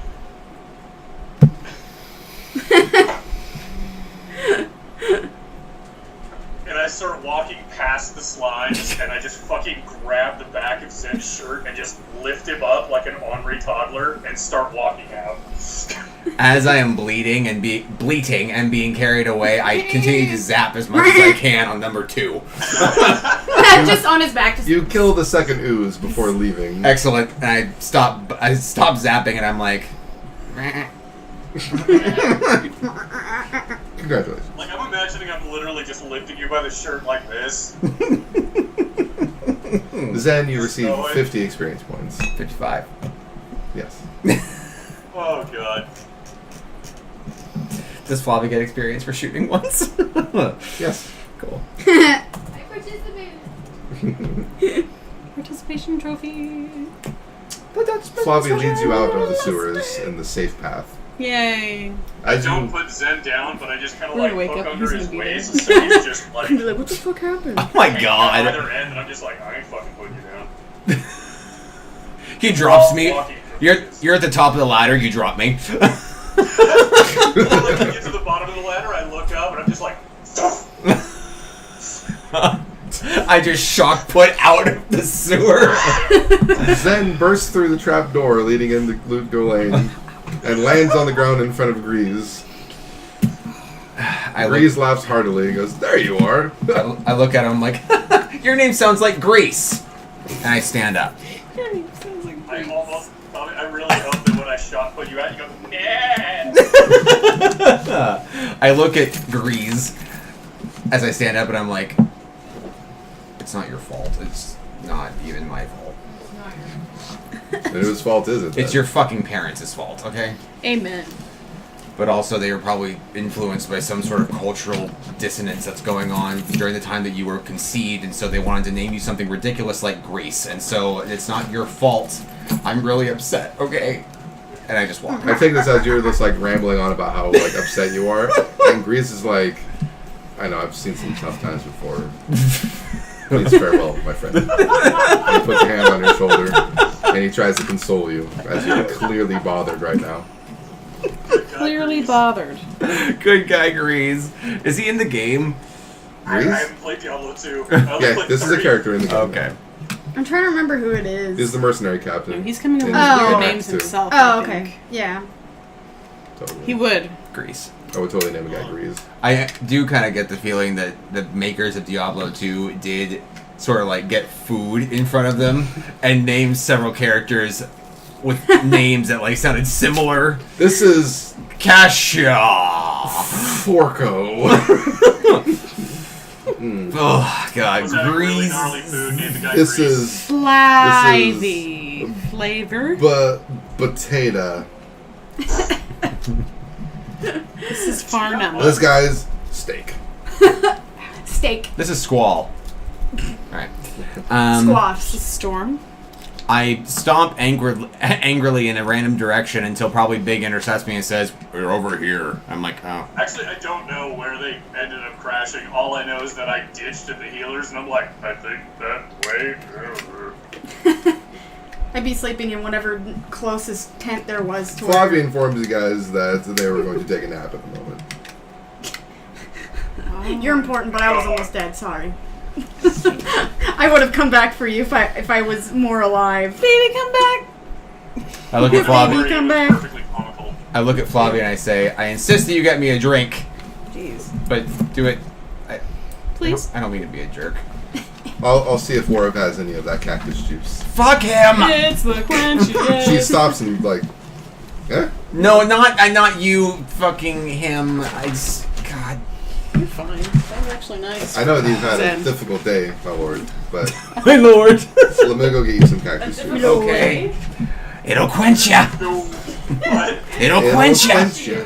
and I start walking past the slimes, and I just fucking grab the back of Zen's shirt and just lift him up like an ornery toddler and start walking out. As I am bleeding and bleating and being carried away, I continue to zap as much as I can on number 2. Just on his back. Just You kill the second ooze before leaving. Excellent. And I stop zapping, and I'm like, Congratulations. Like, I'm imagining I'm literally just lifting you by the shirt like this. Zen, you receive 50 experience points. 55. Yes. Oh god. Does Flavia get experience for shooting once? Yes. Cool. I participated. Participation trophy. Flavia leads you out of the sewers in the safe path. Yay. I don't put Zen down, but I just kind of We're like gonna wake hook up, under he's his gonna be waist, there. so he's just like, I'd be like, what the fuck happened? Oh my hanging god. on either end, and I'm just like, I ain't fucking putting you down. He drops me. Walking You're at the top of the ladder, you drop me. Well, like, I get to the bottom of the ladder, I look up, and I'm just like, I just shock put out of the sewer. Zen bursts through the trap door leading into Lutgo Lane and lands on the ground in front of Grease. Grease laughs heartily and goes, "There you are." I look at him like, your name sounds like Grease. And I stand up. I really hope that when I shot put you out, you go, nah. I look at Grease as I stand up and I'm like, it's not your fault. It's not even my fault. And whose fault is it? It's your fucking parents' fault, okay? Amen. But also they were probably influenced by some sort of cultural dissonance that's going on during the time that you were conceived, and so they wanted to name you something ridiculous like Grease, and so it's not your fault. I'm really upset, okay? And I just walk. I take this as you're just like rambling on about how like upset you are, and Grease is like, I know I've seen some tough times before. Please farewell, my friend. He puts a hand on your shoulder, and he tries to console you as you're clearly bothered right now. Clearly bothered. Good guy, Grease. Is he in the game? I Grease? haven't played Diablo 2. Yeah, this is a character in the game. Okay. I'm trying to remember who it is. He's the mercenary No, captain. he's coming up with Oh. weird names Too. himself. Oh, I okay. think. Yeah. Totally. He would. Grease. I would totally name a guy Grease. I do kind of get the feeling that the makers of Diablo 2 did sort of like get food in front of them and name several characters with names that like sounded similar. This is Cassia. Forco. Oh god, Was that a really Grease. gnarly food named the guy This Grease? is Slivy. Flavor. potato. This is far number. This guy's steak. Steak. This is Squall. Alright. Squash. Storm. I stomp angrily in a random direction until probably Big intercepts me and says, "We're over here." I'm like, oh. Actually, I don't know where they ended up crashing. All I know is that I ditched at the healers, and I'm like, I think that way. I'd be sleeping in whatever closest tent there was to Flavia where... informs you guys that they were going to take a nap at the moment. You're important, but I was almost dead. Sorry. I would have come back for you if I was more alive. Baby, come back. I look at Flavia. Baby, come back. Perfectly comical. I look at Flavia and I say, "I insist that you get me a drink, Jeez. but do it." Please. I don't mean to be a jerk. I'll see if Warwick has any of that cactus juice. Fuck him! It's the quenchy. She stops and like, eh? No, not you. Fucking him. God. You're fine. That was actually nice. I know that you've had a Zen. difficult day, my lord, but My lord. so let me go get you some cactus juice. Okay. It'll quench ya. No. What? It'll quench ya. quench ya.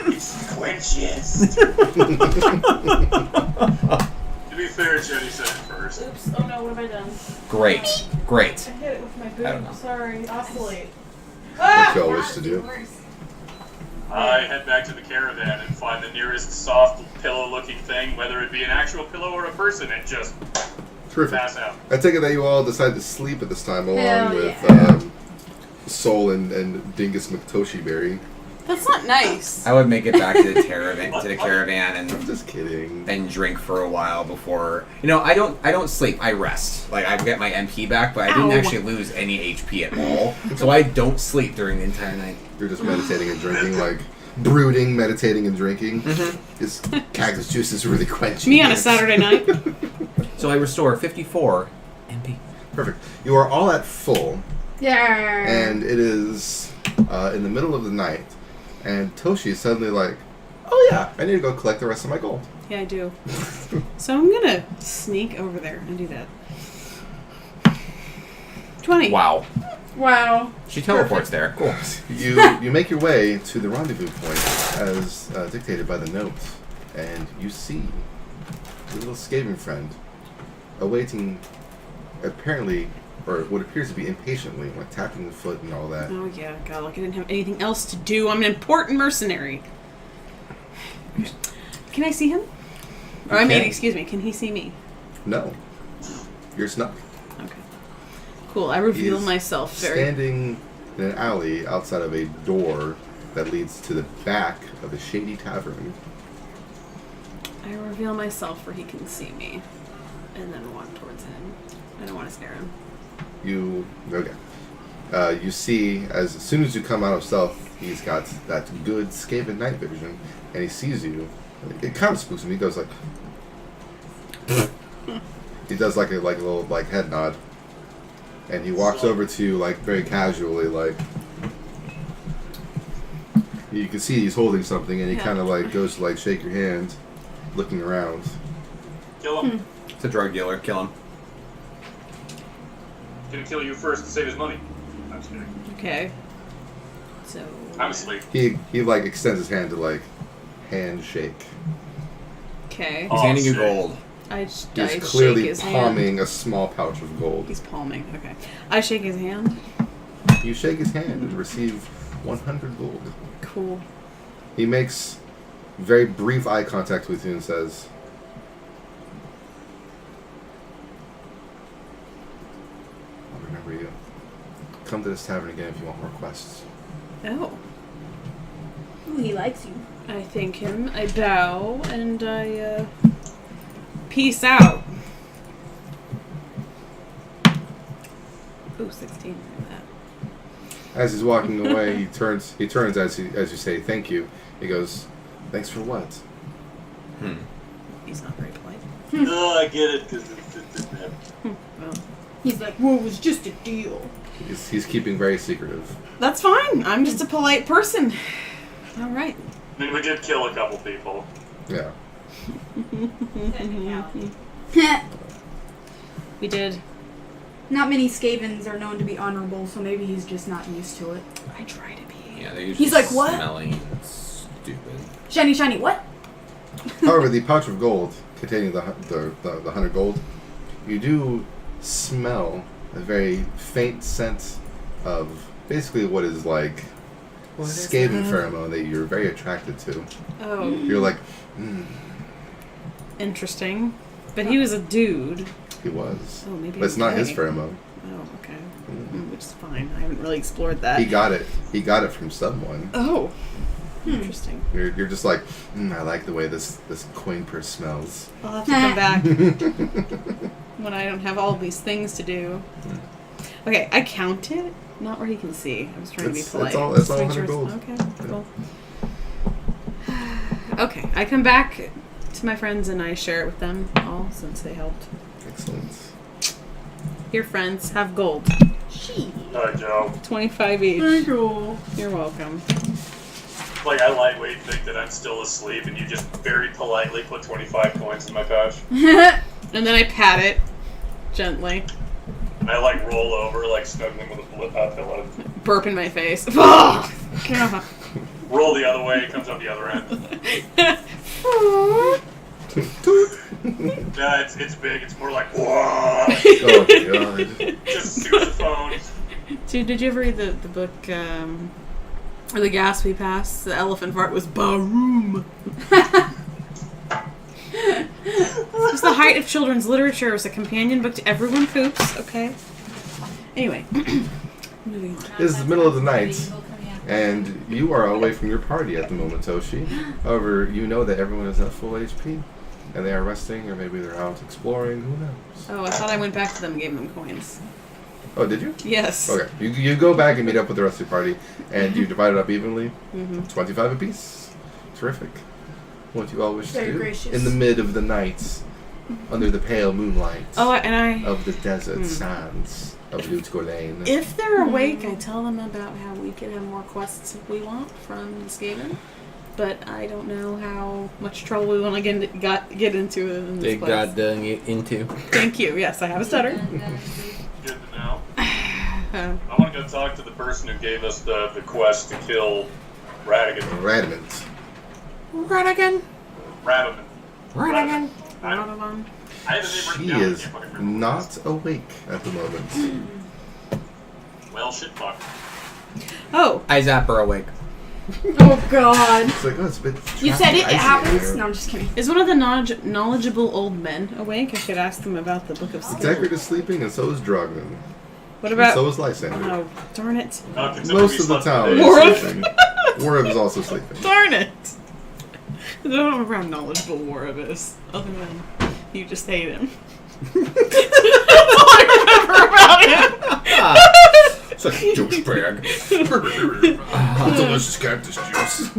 It's quenches. To be fair, Jenny said it first. Oops. Oh no, what have I done? Great. I hit it with my boot. I don't know. Sorry. Oscillate. What y'all wish to do? I head back to the caravan and find the nearest soft pillow-looking thing, whether it be an actual pillow or a person, and just Terrific. pass out. I take it that you all decide to sleep at this time, along Hell with yeah. Soul and Dingus McToshi Berry. That's not nice. I would make it back to the caravan I'm and just kidding. drink for a while before. You know, I don't sleep. I rest. Like I get my MP back, but I didn't Ow. actually lose any HP at all. So I don't sleep during the entire night. You're just meditating and drinking, like brooding, meditating and drinking. This cactus juice is really quenching. Me on a Saturday night. So I restore 54 MP. Perfect. You are all at full, Yeah. and it is in the middle of the night, and Toshi is suddenly like, Oh yeah, I need to go collect the rest of my gold. Yeah, I do. So I'm gonna sneak over there and do that. 20. Wow. Wow. She teleports there. Cool. You make your way to the rendezvous point as dictated by the note, and you see your little Skaven friend awaiting, apparently, or what appears to be impatiently, like tapping the foot and all that. Oh yeah, God, like I didn't have anything else to do. I'm an important mercenary. Can I see him? Or excuse me, can he see me? No. You're snuck. Okay. Cool, I reveal He's myself very... standing in an alley outside of a door that leads to the back of a shady tavern. I reveal myself where he can see me. And then walk towards him. I don't want to scare him. You see, as soon as you come out of stealth, he's got that good Skaven night vision, and he sees you. It kind of spooks him. He goes like, he does like a little head nod, and he walks over to you like very casually, like you can see he's holding something, and he kind of like goes to like shake your hand, looking around. Kill him. It's a drug dealer. Kill him. Gonna kill you first to save his money. I'm just kidding. Okay. So... I'm asleep. He like extends his hand to like handshake. Okay. He's handing you shit. gold. He's I clearly shake his palming hand. a small pouch of gold. He's palming. Okay. I shake his hand. You shake his hand and receive 100 gold. Cool. He makes very brief eye contact with you and says, I'll remember you. Come to this tavern again if you want more quests. Oh. Ooh, he likes you. I thank him. I bow and I peace out. Ooh, 16. Look at that. As he's walking away, he turns as you say thank you. He goes, thanks for what? He's not very polite. No, I get it because it's Well, He's like, whoa, it was just a deal. He's keeping very secretive. that's fine. I'm just a polite person. All right. I mean, we did kill a couple people. Yeah. We did. Not many Skavens are known to be honorable, so maybe he's just not used to it. I try to be. Yeah, they're usually He's like, what? smelly and stupid. Shiny, shiny, what? However, the pouch of gold containing the 100 gold, you do smell a very faint scent of basically what is like Skaven pheromone that you're very attracted to. Oh, You're like, interesting. But he was a dude. he was. Oh, maybe. But it's not his gay. pheromone. Oh, okay. Which is fine. I haven't really explored that. He got it. He got it from someone. Oh. Interesting. You're just like, I like the way this coin purse smells. I'll have to come back when I don't have all these things to do. Okay, I counted. Not where he can see. I was trying to be polite. It's all Just make 100 gold. Okay, cool. Okay, I come back to my friends and I share it with them all since they helped. Excellent. Your friends have gold. Alright, Joe. 25 each. Thank you. You're welcome. Like, I lightweight think that I'm still asleep, and you just very politely put 25 coins in my pouch. And then I pat it gently. And I, like, roll over, like, snuggling with a pillow. Burp in my face. God. Roll the other way, it comes up the other end. Yeah, it's big. It's more like, whoa! Oh, God. Just sousaphone. Dude, did you ever read the book, or the gas we passed? The elephant fart was boom. It was the height of children's literature. It was a companion book to Everyone Poops. Okay. Anyway, moving on. This is the middle of the night, and you are away from your party at the moment, Toshi. However, you know that everyone is at full HP, and they are resting, or maybe they're out exploring. Who knows? Oh, I thought I went back to them and gave them coins. Oh, did you? Yes. Okay. You go back and meet up with the rest of your party, and you divide it up evenly. Mm-hmm. 25 apiece. Terrific. What do you all wish Very to do? gracious. In the mid of the night, under the pale moonlight Oh, and I... of the desert sands of Lutgorlane. If they're awake, I tell them about how we can have more quests if we want from the Skaven. but I don't know how much trouble we want to get into it in this They place. got into. Thank you. Yes, I have a stutter. Good to know. I want to go talk to the person who gave us the quest to kill Radigan. Radamant. Radigan. Radaman. Radigan. I have his name She written down. I is can't fucking remember. not awake at the moment. Well, shit, fuck. Oh, I zap her awake. Oh God. It's like, oh, it's a bit. You said it. It icy in happens. here. No, I'm just kidding. is one of the knowledgeable old men awake? I should ask them about the Book of Skills. Deckard is sleeping, and so is Drogman. What And about? so is Lysander. Oh, darn it! Considering Most we of the slept town today- War is of- sleeping. Warab is also sleeping. Darn it! I don't know how knowledgeable Warab is, other than you just hate him. That's all I remember about him. It's like douchebag. Delicious cactus juice.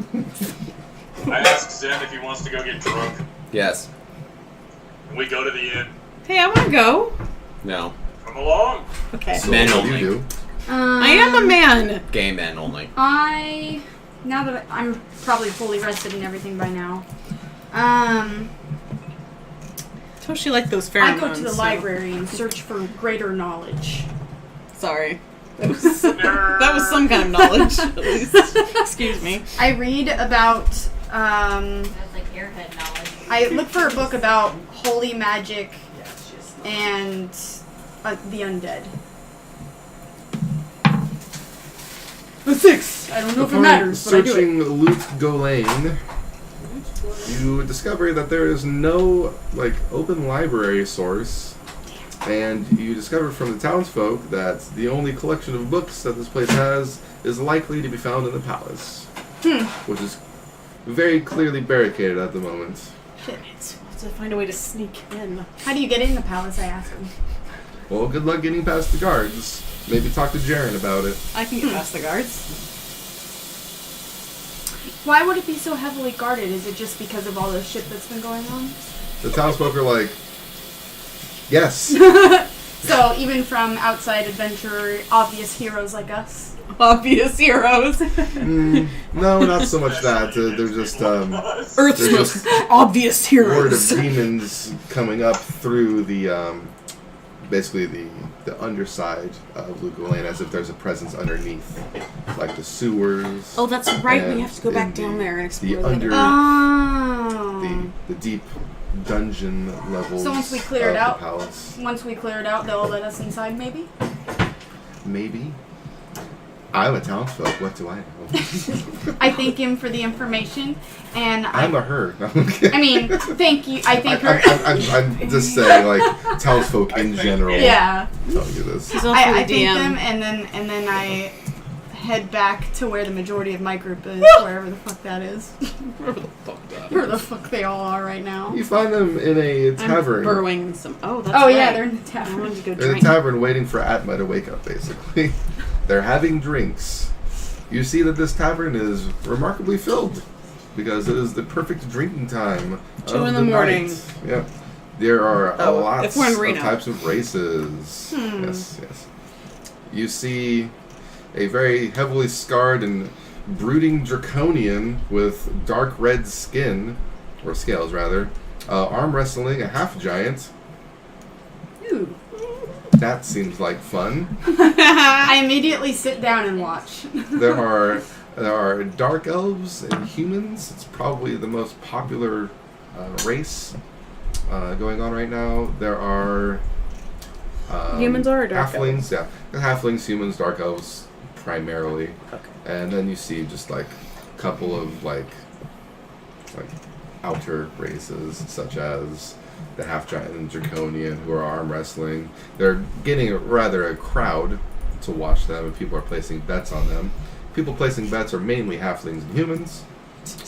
I asked Zen if he wants to go get drunk. Yes. And we go to the inn. Hey, I want to go. No. Come along. Okay. So Men what do only. you do? I am a man. Gay men only. Now that I'm probably fully rested and everything by now, Don't she like those pheromones? I go to the so- library and search for greater knowledge. Sorry. That was some kind of knowledge, at least. Excuse me. I read about, That's like airhead knowledge. I look for a book about holy magic and the undead. A 6! I don't know if it Upon matters, but I do it. searching Loot Golain, you discover that there is no open library source, and you discover from the townsfolk that the only collection of books that this place has is likely to be found in the palace, which is very clearly barricaded at the moment. Shit. We'll have to find a way to sneak in. How do you get in the palace, I ask him. Well, good luck getting past the guards. Maybe talk to Jaren about it. I can get past the guards. Why would it be so heavily guarded? Is it just because of all the shit that's been going on? The townsfolk are like, yes. So even from outside adventurer, obvious heroes like us. Obvious heroes. No, not so much that. They're just Earth's They're most just obvious horde of heroes. demons coming up through the basically the underside of Lugolain, as if there's a presence underneath, like the sewers. Oh, that's right. We and have to go back in down there and explore the under Oh. the deep dungeon levels. So once we clear it of out- the palace, Once we clear it out, they'll let us inside, maybe? maybe. I'm a townsfolk. What do I know? I thank him for the information, and I'm a her. No, I'm kidding. I mean, thank you. I thank her. I'm just saying, townsfolk in general. Yeah. Telling you this. He's also I the thank DM. them, and then I head back to where the majority of my group is, wherever the fuck that is. Where the fuck they all are right now. You find them in a tavern. Burrowing in some. Oh, that's Oh right. yeah, they're in the I tavern. wanted to go In a drink. tavern waiting for Atma to wake up, basically. They're having drinks. You see that this tavern is remarkably filled because it is the perfect drinking time. 2 of in the morning. night. Yep. There are Oh, lots if we're in of Reno. types of races. Yes, yes. You see a very heavily scarred and brooding draconian with dark red skin, or scales rather, arm wrestling a half giant. Ooh. That seems like fun. I immediately sit down and watch. There are dark elves and humans. It's probably the most popular race going on right now. There are Humans or dark halflings. Yeah, halflings, humans, dark elves primarily. Okay. And then you see just a couple of like outer races such as the half giant and draconian who are arm wrestling. They're getting rather a crowd to watch them, and people are placing bets on them. People placing bets are mainly halflings and humans.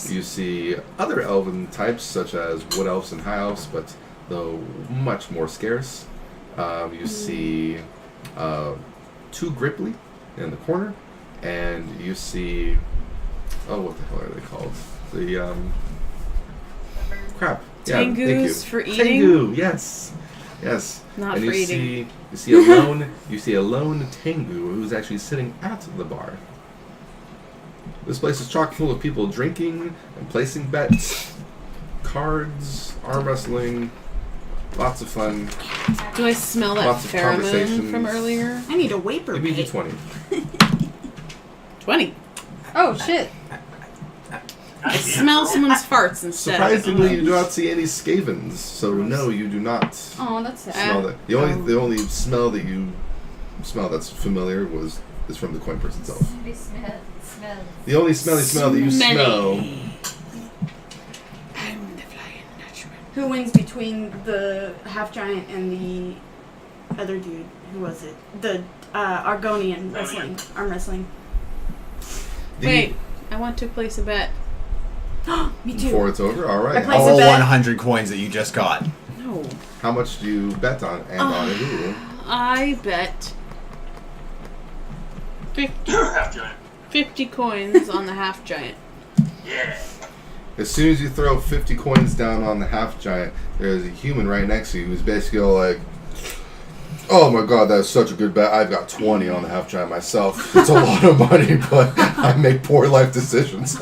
You see other elven types such as wood elves and high elves, but though much more scarce. You see 2 Gripply in the corner, and you see what the hell are they called? The crap. Yeah, thank you. Tengus for eating? Tengu, yes. Yes. Not and for you eating. see you see a lone Tengu who's actually sitting at the bar. This place is chock full of people drinking and placing bets, cards, arm wrestling, lots of fun. Do I smell that Lots of pheromone conversations. from earlier? I need a vapor Give me bait. D20. 20. Oh shit! I smell someone's farts instead. Surprisingly, you do not see any scavens, so no, you do not Oh, that's sad. smell that. The only smell that you smell that's familiar is from the coin purse itself. Somebody smell. The only smelly smell that you smell. I'm the flying Dutchman. Who wins between the half giant and the other dude? Who was it? The Argonian wrestling, arm wrestling. Wait, I want to place a bet. Me too. Before it's over, all I right. place All a bet. 100 coins that you just got. No. How much do you bet on and on it? Ooh. I bet 50, Half giant. 50 coins on the half giant. Yeah. As soon as you throw 50 coins down on the half giant, there's a human right next to you who's basically all like, "Oh my god, that's such a good bet. I've got 20 on the half giant myself. It's a lot of money, but I make poor life decisions."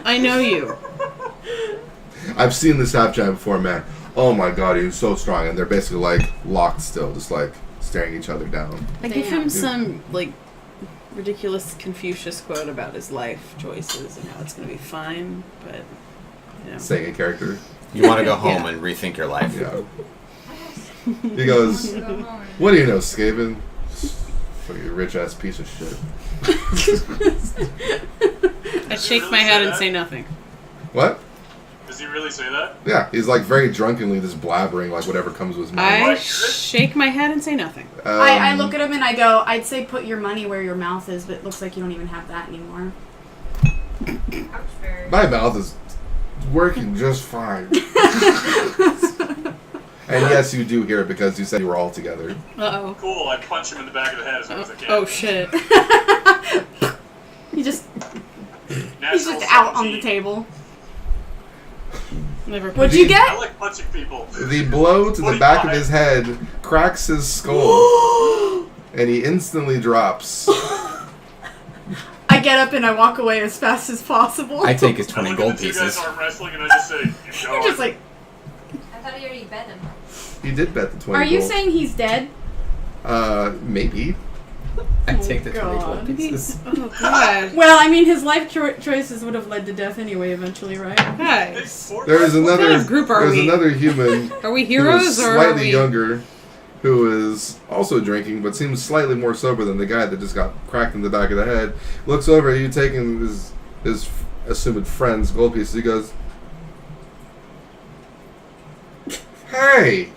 I know you. I've seen this half giant before, man. Oh my god, he's so strong. And they're basically like locked still, just like staring each other down. I give Damn. him some, like, ridiculous Confucius quote about his life choices and how it's going to be fine, but, you know. Saying a character. You want to go home and rethink your life. Yeah. He goes, "What do you know, Skaven? You rich ass piece of shit." I shake my head and say nothing. What? Does he really say that? Yeah, he's like very drunkenly just blabbering like whatever comes to his mind. I shake my head and say nothing. I look at him and I go, I'd say put your money where your mouth is, but it looks like you don't even have that anymore. Ouchberg. My mouth is working just fine. And yes, you do hear it because you said you were all together. Uh-oh. Cool, I punch him in the back of the head as hard as I can. Oh, shit. He's just Natural out on the 17. table. Never What'd you I get? like punching people. The blow to the back of his head cracks his skull, and he instantly drops. I get up and I walk away as fast as possible. I take his I 20 look gold at the two pieces. guys arm wrestling and I just say, You're just like, I thought he already bet him. He did bet the 20 are you gold. saying he's dead? Maybe. I take the 20 God. gold pieces. Oh, God. Well, I mean, his life choices would have led to death anyway, eventually, right? Guys. There is What another kind of group are there's we? another human Are we who heroes is or are slightly we... younger who is also drinking but seems slightly more sober than the guy that just got cracked in the back of the head. Looks over at you taking his assumed friend's gold pieces. He goes, "Hey!"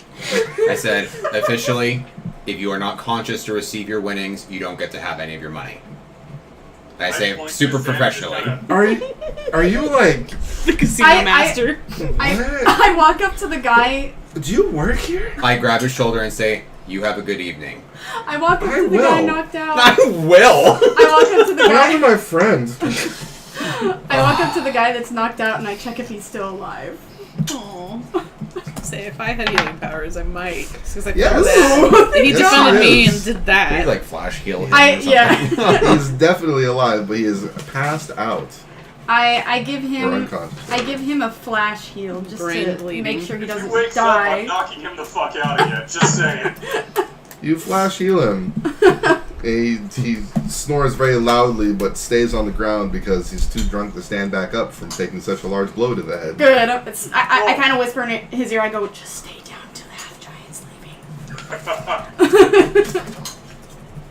I said, officially, if you are not conscious to receive your winnings, you don't get to have any of your money. I say point super to Sam, professionally. Are you like, The casino I- master. what? I walk up to the guy. Do you work here? I grab his shoulder and say, you have a good evening. I walk up I to the guy will. knocked out. I will! I walk up to the What happened guy. to my friend? I walk up to the guy that's knocked out and I check if he's still alive. Aw. Say, if I had healing powers, I might. Because I Yes. felt that. He Yes, defended he me is. and did that. He's like flash heal him I- or something. yeah. He's definitely alive, but he is passed out I give or him unconscious. I give him a flash heal just Brain to bleeding. make sure he If he doesn't wakes up, I'm die. knocking him the fuck out again. Just saying. You flash heal him. He snores very loudly, but stays on the ground because he's too drunk to stand back up from taking such a large blow to the head. Good. I kind of whisper in his ear. I go, just stay down till the half giant's leaving.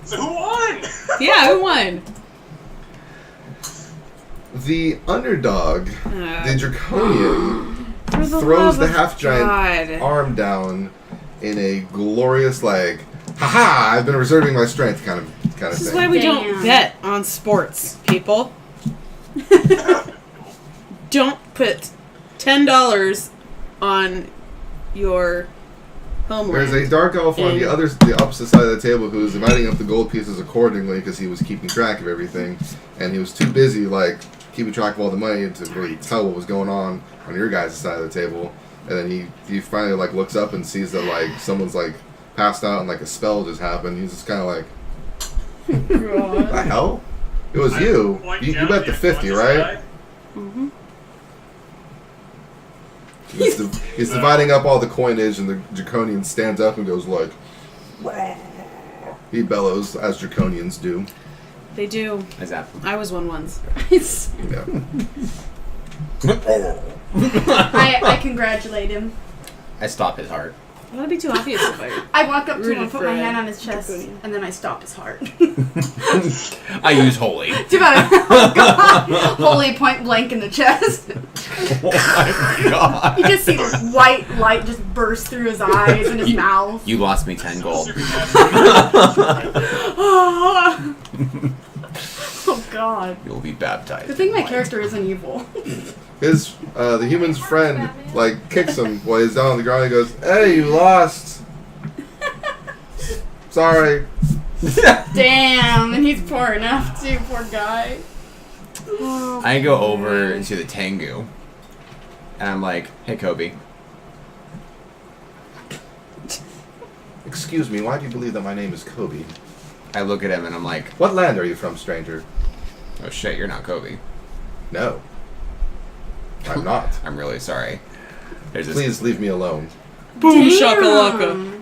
So who won? Yeah, who won? The underdog, the draconian, For the throws love the of half giant God. arm down in a glorious like, haha! I've been reserving my strength kind of This is thing. why we don't Damn. bet on sports, people. Don't put $10 on your homeland. There's a dark elf on the opposite side of the table who's dividing up the gold pieces accordingly because he was keeping track of everything, and he was too busy like keeping track of all the money to really tell what was going on your guys' side of the table. And then he finally like looks up and sees that like someone's like passed out and like a spell just happened. He's just kind of like, What the hell? It was you. You bet the 50, right? Mm-hmm. He's dividing up all the coinage, and the Draconian stands up and goes like... He bellows, as Draconians do. They do. Exactly. I was one once. Yeah. I congratulate him. I stop his heart. That'd be too obvious if I... I walk up to him Rooted and put for my a hand on his chest, Draconian. and then I stop his heart. I use holy. Too bad. Oh, God. Holy point blank in the chest. Oh my god. You just see this white light just burst through his eyes and his mouth. You lost me 10 gold. Oh, God. You will be baptized. Good thing in my light. character isn't evil. The human's friend, like, kicks him while he's down on the ground. He goes, "Hey, you lost. Sorry." Damn, and he's poor enough too, poor guy. I go over to the Tengu, and I'm like, "Hey, Kobe." "Excuse me, why do you believe that my name is Kobe? I look at him and I'm like, What land are you from, stranger?" "Oh shit, you're not Kobe." "No. I'm not. I'm really sorry. There's this. Please leave me alone." Boom shakalaka.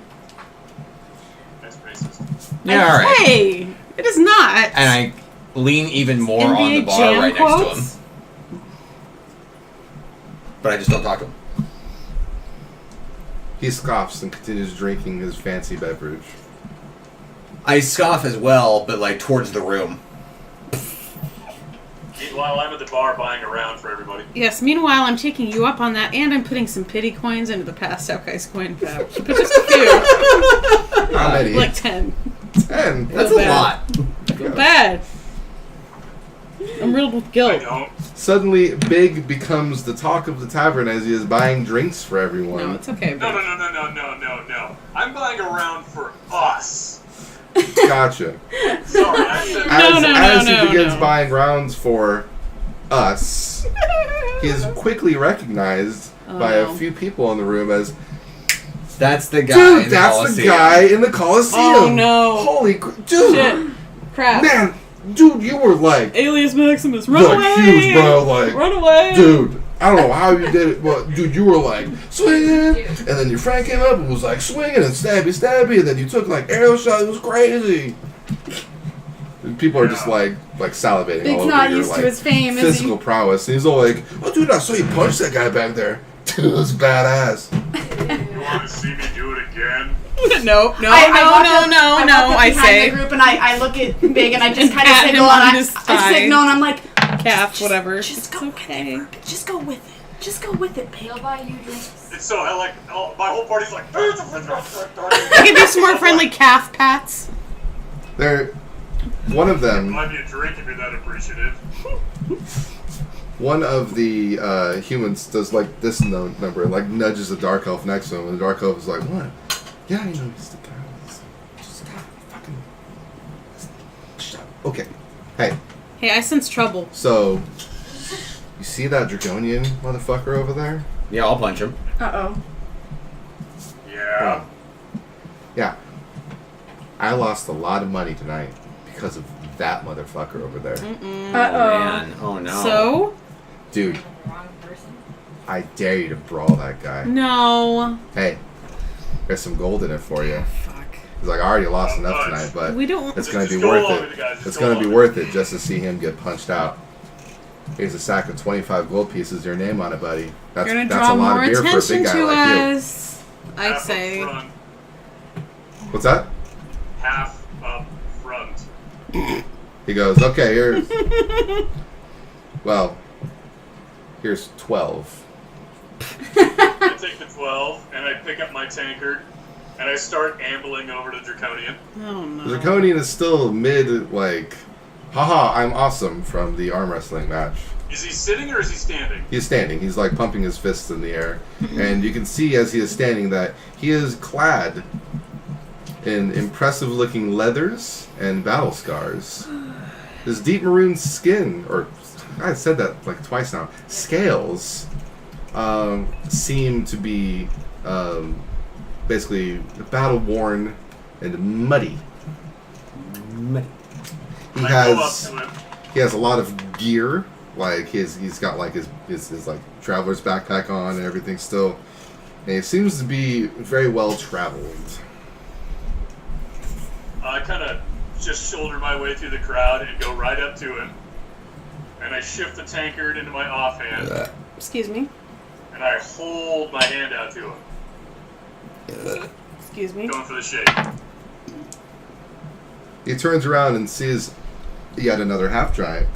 That's racist. Yeah, all right. Hey! It is not! And I lean even more on the NBA bar Jam right quotes? next to him, but I just don't talk to him. He scoffs and continues drinking his fancy beverage. I scoff as well, but like towards the room. Meanwhile, I'm at the bar buying a round for everybody. Yes, meanwhile, I'm taking you up on that, and I'm putting some pity coins into the passed out guy's coin pouch. But just a few. How many? Like 10. 10. That's Feel a bad. lot. Feel bad. I'm riddled with I guilt. don't. Suddenly, Big becomes the talk of the tavern as he is buying drinks for everyone. No, it's okay. No. Bro. I'm buying a round for us. Gotcha. Sorry, I said As he begins no. buying rounds for us, he is quickly recognized by a few people in the room as, That's the guy. "Dude, in that's the Colosseum." guy in the Coliseum." Oh, no. Holy dude. Shit. Crap. Man, dude, you were like Alias Maximus, run like away! huge, bro. Like, Run away! dude, I don't know how you did it, but dude, you were like swinging, and then your friend came up and was like swinging and stabby, and then you took like arrow shot. It was crazy. And people are just like salivating Big's all over not your used to like his fame, is physical prowess, and he's all like, "Oh, dude, I saw you punch that guy back there. Dude, it was badass." You want to see me do it again? No, I walk up I behind say. the group and I look at Big and I just kind of pat him signal on and his I thigh. signal and I'm like, Calf, whatever. just It's go okay. with it. Just go with it. Just go with it, Big. He'll buy you drinks. It's so I like my whole party's like. I can do some more friendly calf pats. They're one of them. Might be a drink if you're that appreciative. One of the humans does like this number, and like nudges the dark elf next to him, and the dark elf is like, "What? Yeah, you know, he's the guy. Just stop, fucking shut up." Okay, hey. Hey, I sense trouble. So, you see that Draconian motherfucker over there? Yeah, I'll punch him. Uh-oh. Yeah. Yeah. I lost a lot of money tonight because of that motherfucker over there. Uh-oh. Man, oh no. So? Dude, Wrong person. I dare you to brawl that guy. No. Hey, there's some gold in it for you. Fuck. He's like, I already lost enough tonight, but We don't. it's gonna be Just go worth along it. with it, guys. Just It's go gonna along be with worth it just to see him get punched out. Here's a sack of 25 gold pieces. Your name on it, buddy. That's You're gonna that's draw a lot more of beer for a attention big guy to like us. I'd Half say. Up front. you. What's that? Half up front. He goes, okay, here's well, here's 12. I take the 12 and I pick up my tankard and I start ambling over to Draconian. Oh no. The Draconian is still mid like, haha, I'm awesome from the arm wrestling match. Is he sitting or is he standing? He's standing. He's like pumping his fists in the air. And you can see as he is standing that he is clad in impressive looking leathers and battle scars. His deep maroon skin, or I said that like twice now, scales seem to be basically battle worn and muddy. He I go up has to him. he has a lot of gear. Like he's got like his like traveler's backpack on and everything still. And he seems to be very well traveled. I kind of just shoulder my way through the crowd and go right up to him. And I shift the tankard into my offhand. Excuse me. And I hold my hand out to him. Excuse me. Going for the shake. He turns around and sees yet another half giant,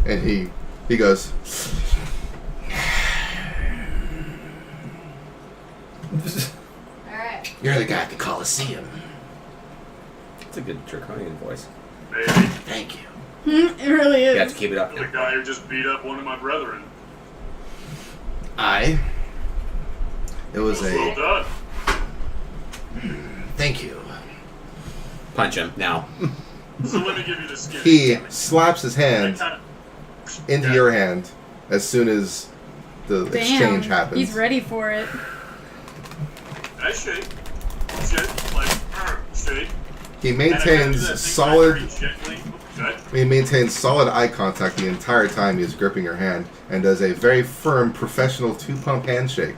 and he goes. Alright. You're the guy at the Coliseum. It's a good draconian voice. Maybe. Thank you. It really You have is. to keep it up. The guy who just beat up one of my brethren. It was Well a. done. Thank you. Punch him now. So let me give you the skin. He slaps his And hand into your hand as soon as the exchange happens. He's ready for it. And I shake. Shake. Like, shake. He And I kinda do maintains that thing solid. very gently. Good. He maintains solid eye contact the entire time he's gripping your hand, and does a very firm, professional two-pump handshake.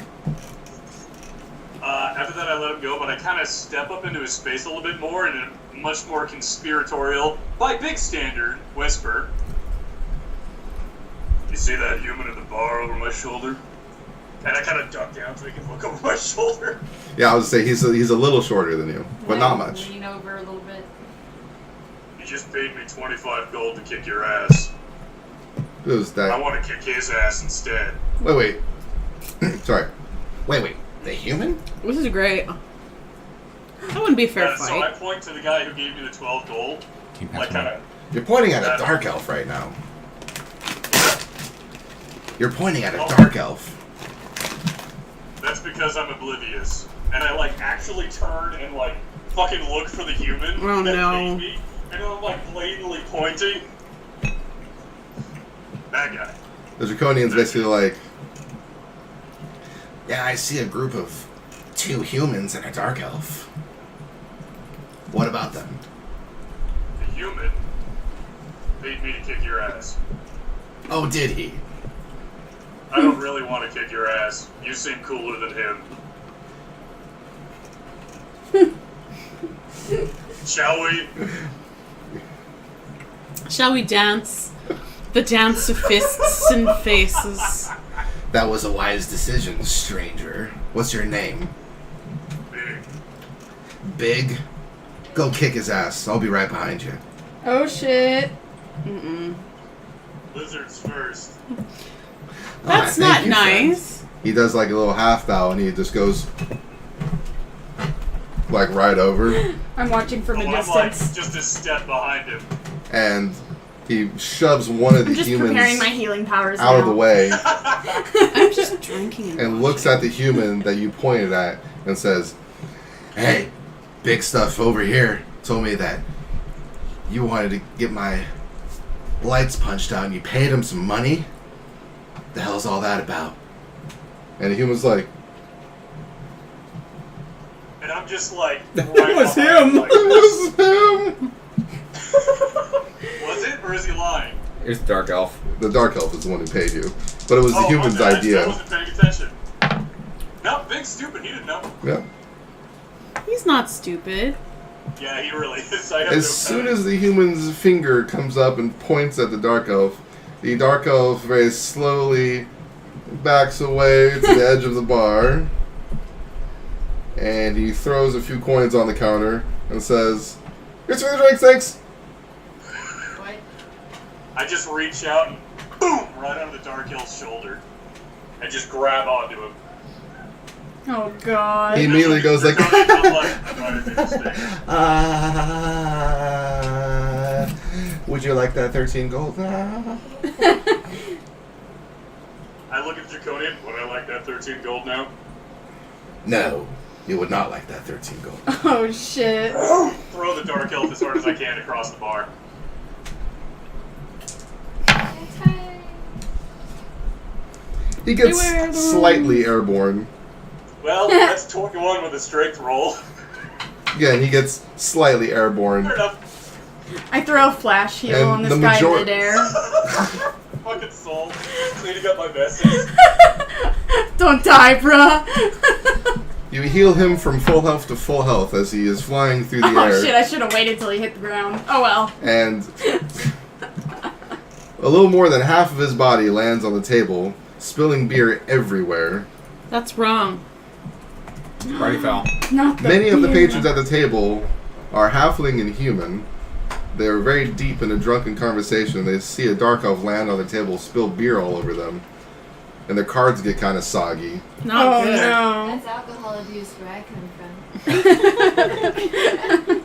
After that, I let him go, but I kind of step up into his space a little bit more in a much more conspiratorial, by big standard, whisper. You see that human in the bar over my shoulder? And I kind of duck down so he can look over my shoulder. Yeah, I would say he's a little shorter than you, but not much. Lean over a little bit. He just paid me 25 gold to kick your ass. It was I that. want to kick his ass instead. Wait. Sorry. Wait. The human? This is great. That wouldn't be a fair So I fight. point to the guy who gave me the 12 gold. Like, kind of. You're pointing at a dark elf right now. You're pointing at a dark elf. That's because I'm oblivious. And I, like, actually turn and, like, fucking look for the human Oh, that no. paid me. And I'm, like, blatantly pointing. That guy. The Draconian's basically like, yeah, I see a group of 2 humans and a dark elf. What about them? The human paid me to kick your ass. Oh, did he? I don't really want to kick your ass. You seem cooler than him. Shall we? Shall we dance? The dance of fists and faces. That was a wise decision, stranger. What's your name? Big. Big? Go kick his ass. I'll be right behind you. Oh shit. Mm-mm. Lizards first. That's thank not you, friend. nice. He does like a little half bow and he just goes like right over I'm watching from a I'm like distance. just a step behind him. and he shoves one of I'm the just humans preparing my healing powers out now. of the way I'm just drinking and looks at the human that you pointed at and says, "Hey, big stuff over here told me that you wanted to get my lights punched out and you paid him some money. The hell's all that about?" And the human's like, And I'm just like, That right was behind him. like, "It was him." was it, or is he lying? Here's the dark elf. The dark elf is the one who paid you, but it was the my human's bad. I idea. wasn't paying attention. No, Big's stupid. He didn't know. Yeah. He's not stupid. Yeah, he really is. I have As no soon time. as the human's finger comes up and points at the dark elf very slowly backs away to the edge of the bar, and he throws a few coins on the counter and says, "Here's for the drinks, thanks." What? I just reach out and boom, right under the dark elf's shoulder, and just grab onto him. Oh god. He immediately goes like, I'm like, I might have made a mistake. "Would you like that 13 gold?" I look at Draconian. Would I like that 13 gold now? No, you would not like that 13 gold. Oh shit. Throw the dark elf as hard as I can across the bar. He gets Beware the slightly airborne. Well, that's 21 with a strength roll. Again, he gets slightly airborne. Fair enough. I throw a flash heal And on this the guy major- in midair. Fucking soul. Cleaning up my messes. Don't die, bruh. You heal him from full health to full health as he is flying through the Oh air. shit, I should have waited till he hit the ground. Oh well. And a little more than half of his body lands on the table, spilling beer everywhere. That's wrong. Party foul. Not the Many of the beer. patrons at the table are halfling and human. They are very deep in a drunken conversation. They see a dark elf land on the table, spill beer all over them, and their cards get kind of soggy. Not Oh good. no. That's alcohol abuse where I come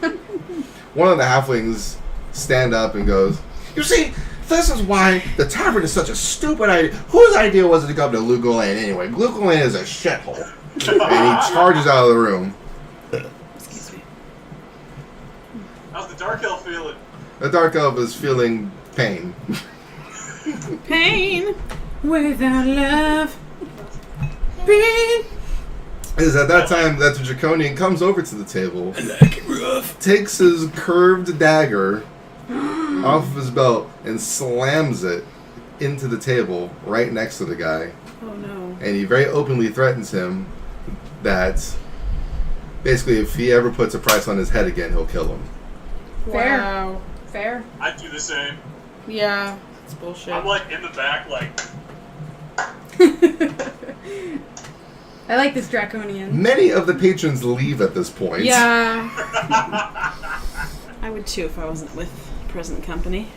from. One of the halflings stand up and goes, "You see, this is why the tavern is such a stupid idea. Whose idea was it to come to Lugoland anyway? Lugoland is a shithole." And he charges out of the room. Excuse me. How's the dark elf feeling? The dark elf is feeling pain. Pain without love. Pain. It is at that time that the Draconian comes over to the table, takes his curved dagger off of his belt, and slams it into the table right next to the guy. Oh no. And he very openly threatens him that basically if he ever puts a price on his head again, he'll kill him. Fair. Wow. Fair. I'd do the same. Yeah. It's bullshit. I'm like in the back, like, I like this draconian. Many of the patrons leave at this point. Yeah. I would too if I wasn't with present company.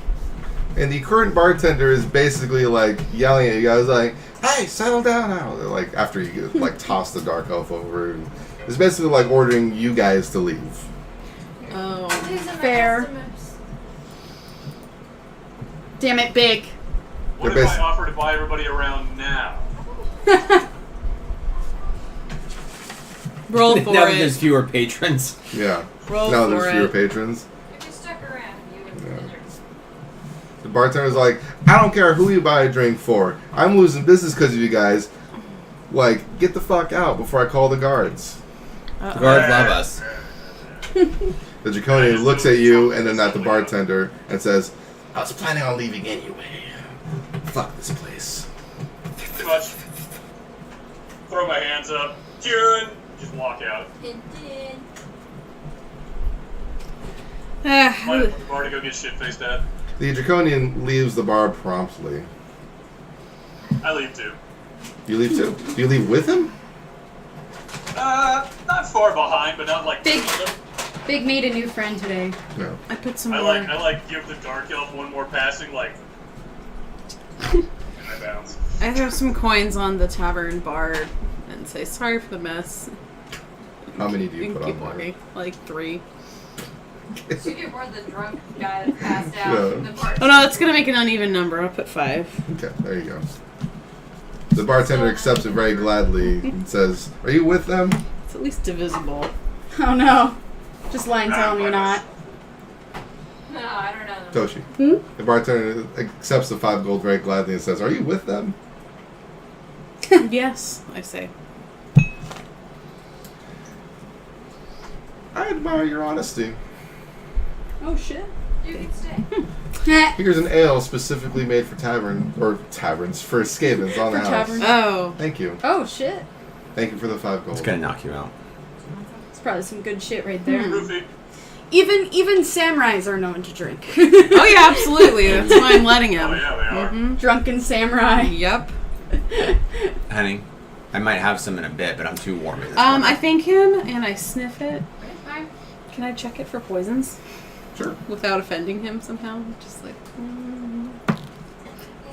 And the current bartender is basically like yelling at you guys like, "Hey, settle down now." They're like after you like toss the dark elf over. And it's basically like ordering you guys to leave. Oh. These are my Fair. customers. Damn it, big. what They're if I offer to buy everybody around now? Roll for Now that there's it. fewer patrons. Yeah. Roll Now for there's fewer it. patrons. If you stuck around, you would Yeah. have The bartender's like, "I don't care who you buy a drink for. I'm losing business because of you guys. Like, get the fuck out before I call the guards." The guards love us. The Draconian looks at you and then at the bartender and says, "I was planning on leaving anyway. Fuck this place." Too much. Throw my hands up. Kieran! Just walk out. Ah, Might have the bar to go get shit faced at. The Draconian leaves the bar promptly. I leave too. You leave too? Do you leave with him? Not far behind, but not like Big- two of them. Big made a new friend today. No. I put some I more. like give the dark elf one more passing, like, and I bounce. I throw some coins on the tavern bar and say sorry for the mess. How many do you And put keep on there? walking. Like 3. You get more the drunk guy that passed out. Yeah. The part. Oh no, that's gonna make an uneven number. I'll put 5. Okay, there you go. The bartender accepts it very gladly and says, "Are you with them?" It's at least divisible. Oh no. Just lying, telling you not. No, I don't know. Toshi. Hmm? The bartender accepts the 5 gold very gladly and says, "Are you with them?" Yes, I say. I admire your honesty. Oh shit. You can stay. Here's an ale specifically made for taverns, for Skavens on the For house. taverns. Oh. Thank you. Oh shit. Thank you for the 5 gold. It's gonna knock you out. It's probably some good shit right there. Roofie. Even samurais are known to drink. Oh yeah, absolutely. That's why I'm letting him. Oh yeah, they are. Mhm. Drunken samurai. Yep. Honey, I might have some in a bit, but I'm too warm. This I morning. thank him and I sniff it. Fine. Can I check it for poisons Sure. without offending him somehow? Just like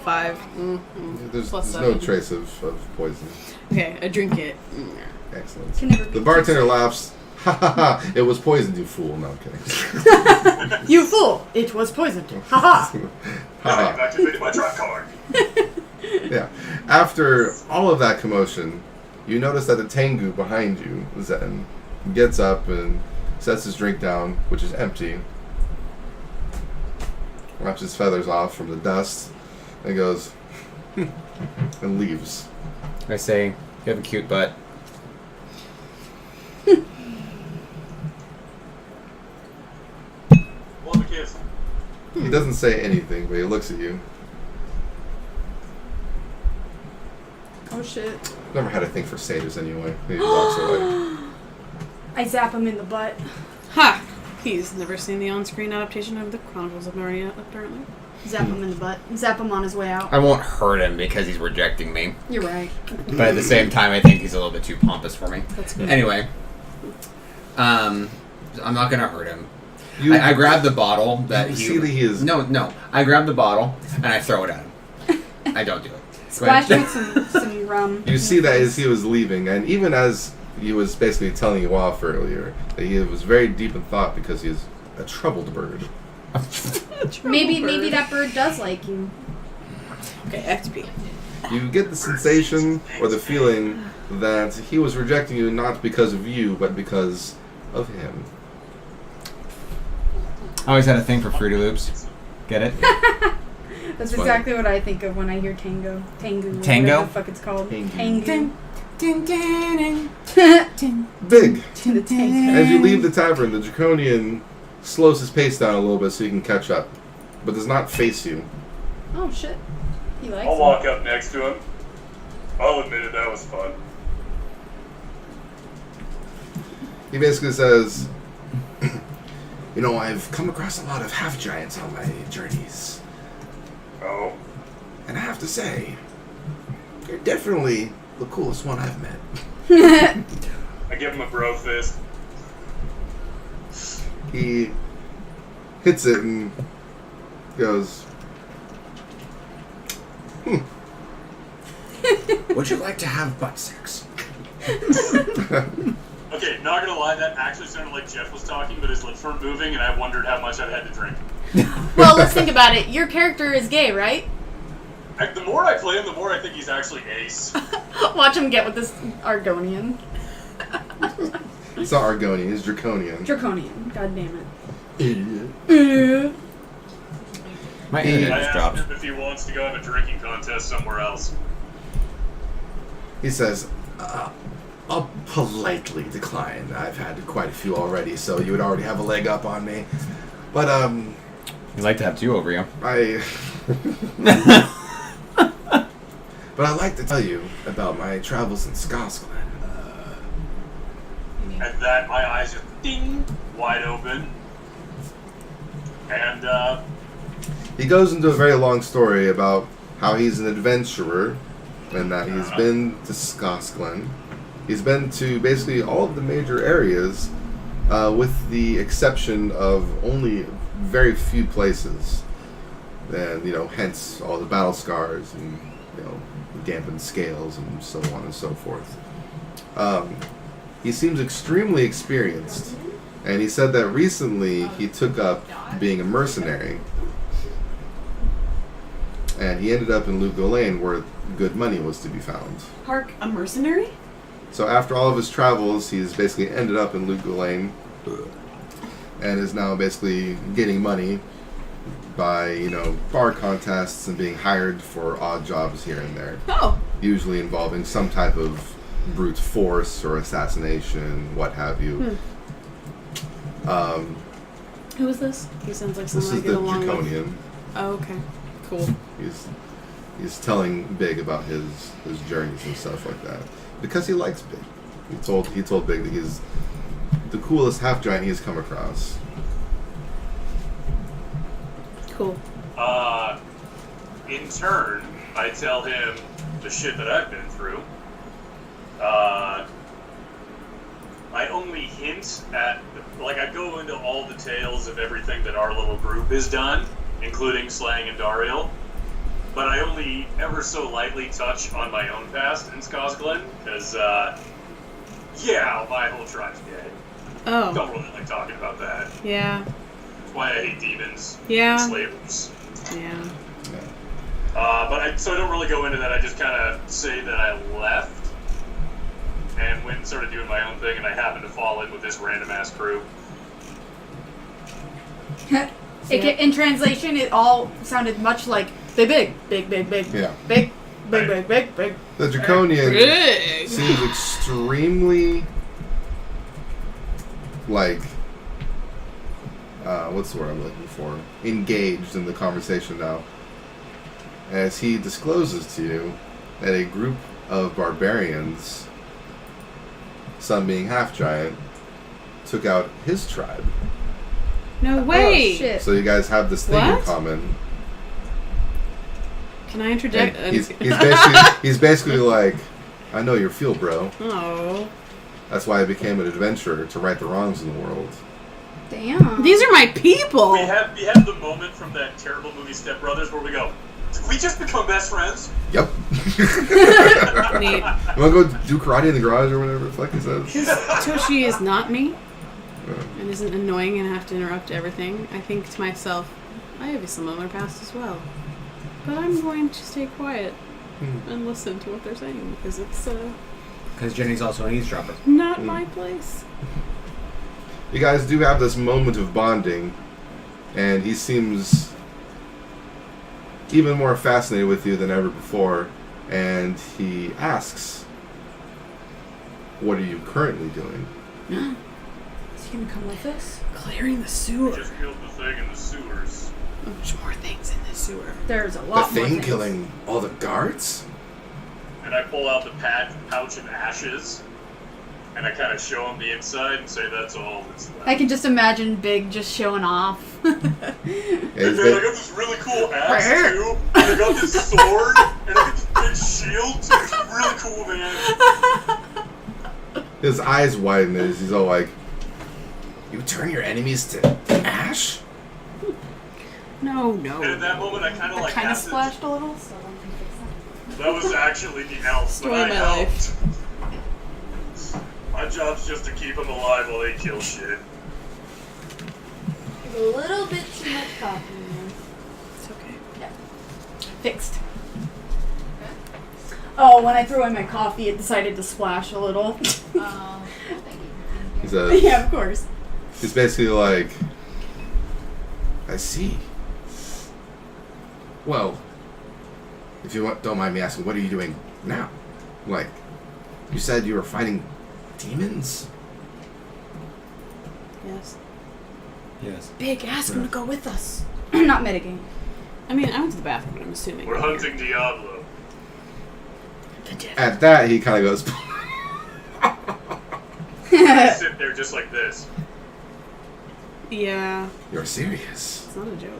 5. There's Plus no 7. trace of poison. Okay, I drink it. Excellent. Can never The be bartender laughs. Ha ha ha! It was poisoned, you fool. No, I'm kidding. You fool! It was poisoned. Haha. Now I've activated my trap card. Yeah. After all of that commotion, you notice that the Tengu behind you, Zen, gets up and sets his drink down, which is empty, wipes his feathers off from the dust, and goes, and leaves. I say, you have a cute butt. Love a kiss. He doesn't say anything, but he looks at you. Oh shit. Never had a thing for satyrs anyway. He walks away. I zap him in the butt. Ha! He's never seen the on-screen adaptation of the Chronicles of Narnia, apparently. Zap him in the butt. Zap him on his way out. I won't hurt him because he's rejecting me. You're right. But at the same time, I think he's a little bit too pompous for me. That's good. Anyway, I'm not gonna hurt him. You I grab the bottle that you he. see that he is. No. I grab the bottle and I throw it at him. I don't do it. Splash him with some rum. You see that as he was leaving, and even as he was basically telling you off earlier, that he was very deep in thought because he is a troubled bird. Maybe that bird does like you. Okay, XP. You get the sensation or the feeling that he was rejecting you not because of you, but because of him. I always had a thing for Fruity Loops. Get it? That's funny. exactly what I think of when I hear tango. Tango. Tango? Whatever the fuck it's called. Tango. Tango. Big. The tango. As you leave the tavern, the Draconian slows his pace down a little bit so he can catch up, but does not face you. Oh shit. He likes I'll it. walk up next to him. I'll admit it, that was fun. He basically says, you know, I've come across a lot of half-giants on my journeys, Oh? and I have to say, you're definitely the coolest one I've met. I give him a bro fist. He hits it and goes, Would you like to have butt sex? Okay, not gonna lie, that actually sounded like Jeff was talking, but his lips weren't moving, and I wondered how much I'd had to drink. Well, let's think about it. Your character is gay, right? The more I play him, the more I think he's actually ace. Watch him get with this Argonian. it's not Argonian, it's Draconian. Draconian. God damn Idiot. My I internet just asked dropped. him if he wants to go have a drinking contest somewhere else. He says, I'll politely decline. I've had quite a few already, so you would already have a leg up on me. But, He'd like to have two over you. But I'd like to tell you about my travels in Scotland. At that, my eyes just ding, wide open. And, He goes into a very long story about how he's an adventurer and that he's been to Scotland. He's been to basically all of the major areas, with the exception of only very few places. And, you know, hence all the battle scars and, you know, dampened scales and so on and so forth. He seems extremely experienced. And he said that recently he took up being a mercenary. And he ended up in Lugo Lane where good money was to be found. Hark, a mercenary? So after all of his travels, he's basically ended up in Lugo Lane and is now basically getting money by, you know, bar contests and being hired for odd jobs here and there. Oh. Usually involving some type of brute force or assassination, what have you. Who is this? He sounds like This someone I is get the along with. Draconian. Oh, okay. Cool. He's telling Big about his journeys and stuff like that because he likes Big. He told Big that he's the coolest half giant he's come across. Cool. in turn, I tell him the shit that I've been through. I only hint at, like, I go into all the tales of everything that our little group has done, including slaying Andariel, but I only ever so lightly touch on my own past in Skosglen, because, yeah, my whole tribe's dead. Oh. Don't really like talking about that. Yeah. That's why I hate demons. Yeah. And slavers. Yeah. So I don't really go into that. I just kind of say that I left and went and started doing my own thing, and I happened to fall in with this random-ass crew. In translation, it all sounded much like big. Yeah. Big. The Draconian Big. seems extremely, like, what's the word I'm looking for? Engaged in the conversation now. As he discloses to you that a group of barbarians, some being half-giant, took out his tribe. No way. Oh, shit. So you guys have this thing in What? common. Can I interject? And he's basically like, I know your feel, bro. Oh. That's why I became an adventurer, to right the wrongs in the world. Damn. These are my people. We have the moment from that terrible movie Step Brothers where we go, did we just become best friends? Yep. Neat. You want to go do karate in the garage or whatever the fuck he says? Toshi is not me Yeah. and isn't annoying and have to interrupt everything. I think to myself, I have a similar past as well. But I'm going to stay quiet and listen to what they're saying because it's Because Jenny's also an eavesdropper. not my place. You guys do have this moment of bonding, and he seems even more fascinated with you than ever before, and he asks, what are you currently doing? Is he gonna come with us? Clearing the We sewer. just killed the thing in the sewers. There's more things in the sewer. There's a The lot more thing things. killing all the guards? And I pull out the pouch of ashes, and I kind of show him the inside and say that's all that's left. I can just imagine Big just showing off. Yeah, And he's man, I ba- got this really cool axe too, and I got this sword, and I got this big shield too. It's really cool, man. his eyes widen as he's all like, you turn your enemies to ash? No. And at that moment, I kind of like Kind of have to- splashed a little, so That was actually the elf, Story but I of my helped. My job's just to keep them alive while they kill shit. A little bit too much coffee. It's okay. fixed. Oh, when I threw in my coffee, it decided to splash a little. Thank you. He says, Yeah, of course. he's basically like, I see. Well, if you don't mind me asking, what are you doing now? Like, you said you were fighting demons? Yes. Yes. Big, ask him to go with us. Not metagame. I mean, I went to the bathroom, but I'm assuming. We're hunting Diablo. At that, he kind of goes, I sit there just like this. Yeah, you're serious? it's not a joke.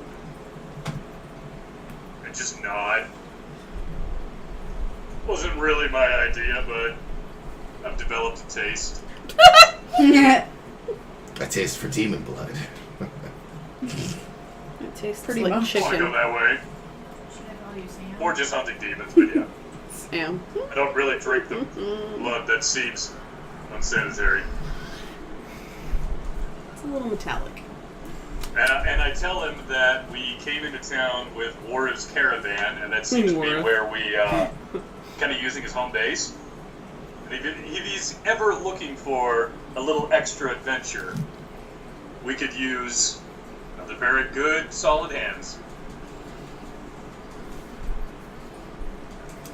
I just nod. Wasn't really my idea, but I've developed a taste. A taste for demon blood. It tastes Pretty like much. I go chicken. that way. Or just hunting demons, but yeah. Sam. I don't really drink the blood that seems unsanitary. It's a little metallic. And I tell him that we came into town with Wariv's caravan, and that seems to be Wariv. where we kind of using his home base. And if he's ever looking for a little extra adventure, we could use the very good, solid hands.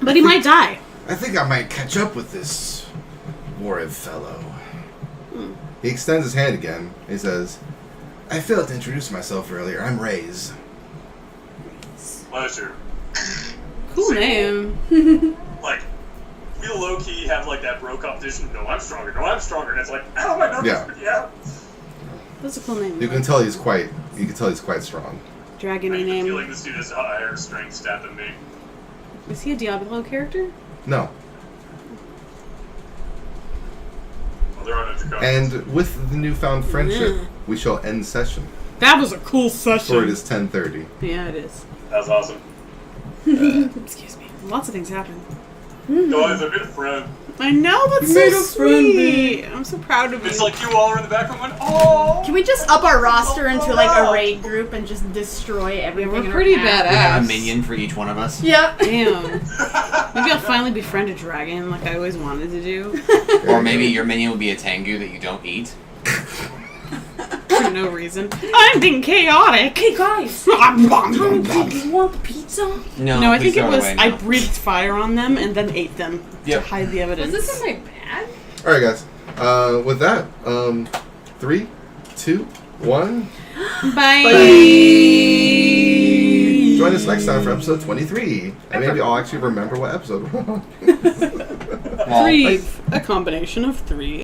But he might die. I think I might catch up with this Wariv fellow. He extends his hand again. He says, I failed to introduce myself earlier. I'm Raze. Pleasure. Cool name. Like, we low-key have like that bro competition. No, I'm stronger. No, I'm stronger. And it's like, oh my goodness, yeah. That's a cool name. You can tell he's quite strong. I Dragony have a name. feeling this dude has a higher strength stat than me. Is he a Diablo character? No. Well, there are no dragons. And with the newfound friendship, we shall end session. That was a cool session. For it is 10:30. Yeah, it is. That's awesome. Excuse me. Lots of things happen. Guys, I made a friend. I know, that's You so made a friend, sweet. I'm so proud of you. It's like you all are in the background going, oh! Can we just up our roster into like a raid group and just destroy everything? we're in our pretty path? We have badass. a minion for each one of us. Yep. Damn. Maybe I'll finally befriend a dragon like I always wanted to do. Or maybe your minion will be a Tengu that you don't eat. For no reason. I'm being chaotic. Hey guys, No, you want the pizza? No, I please think it throw was away I now. breathed fire on them and then ate them Yep. to hide the evidence. Was this in my bag? Alright, guys. With that, 3, 2, 1. Bye. Join us next time for episode 23. And maybe I'll actually remember what episode we're on. Three. A combination of three.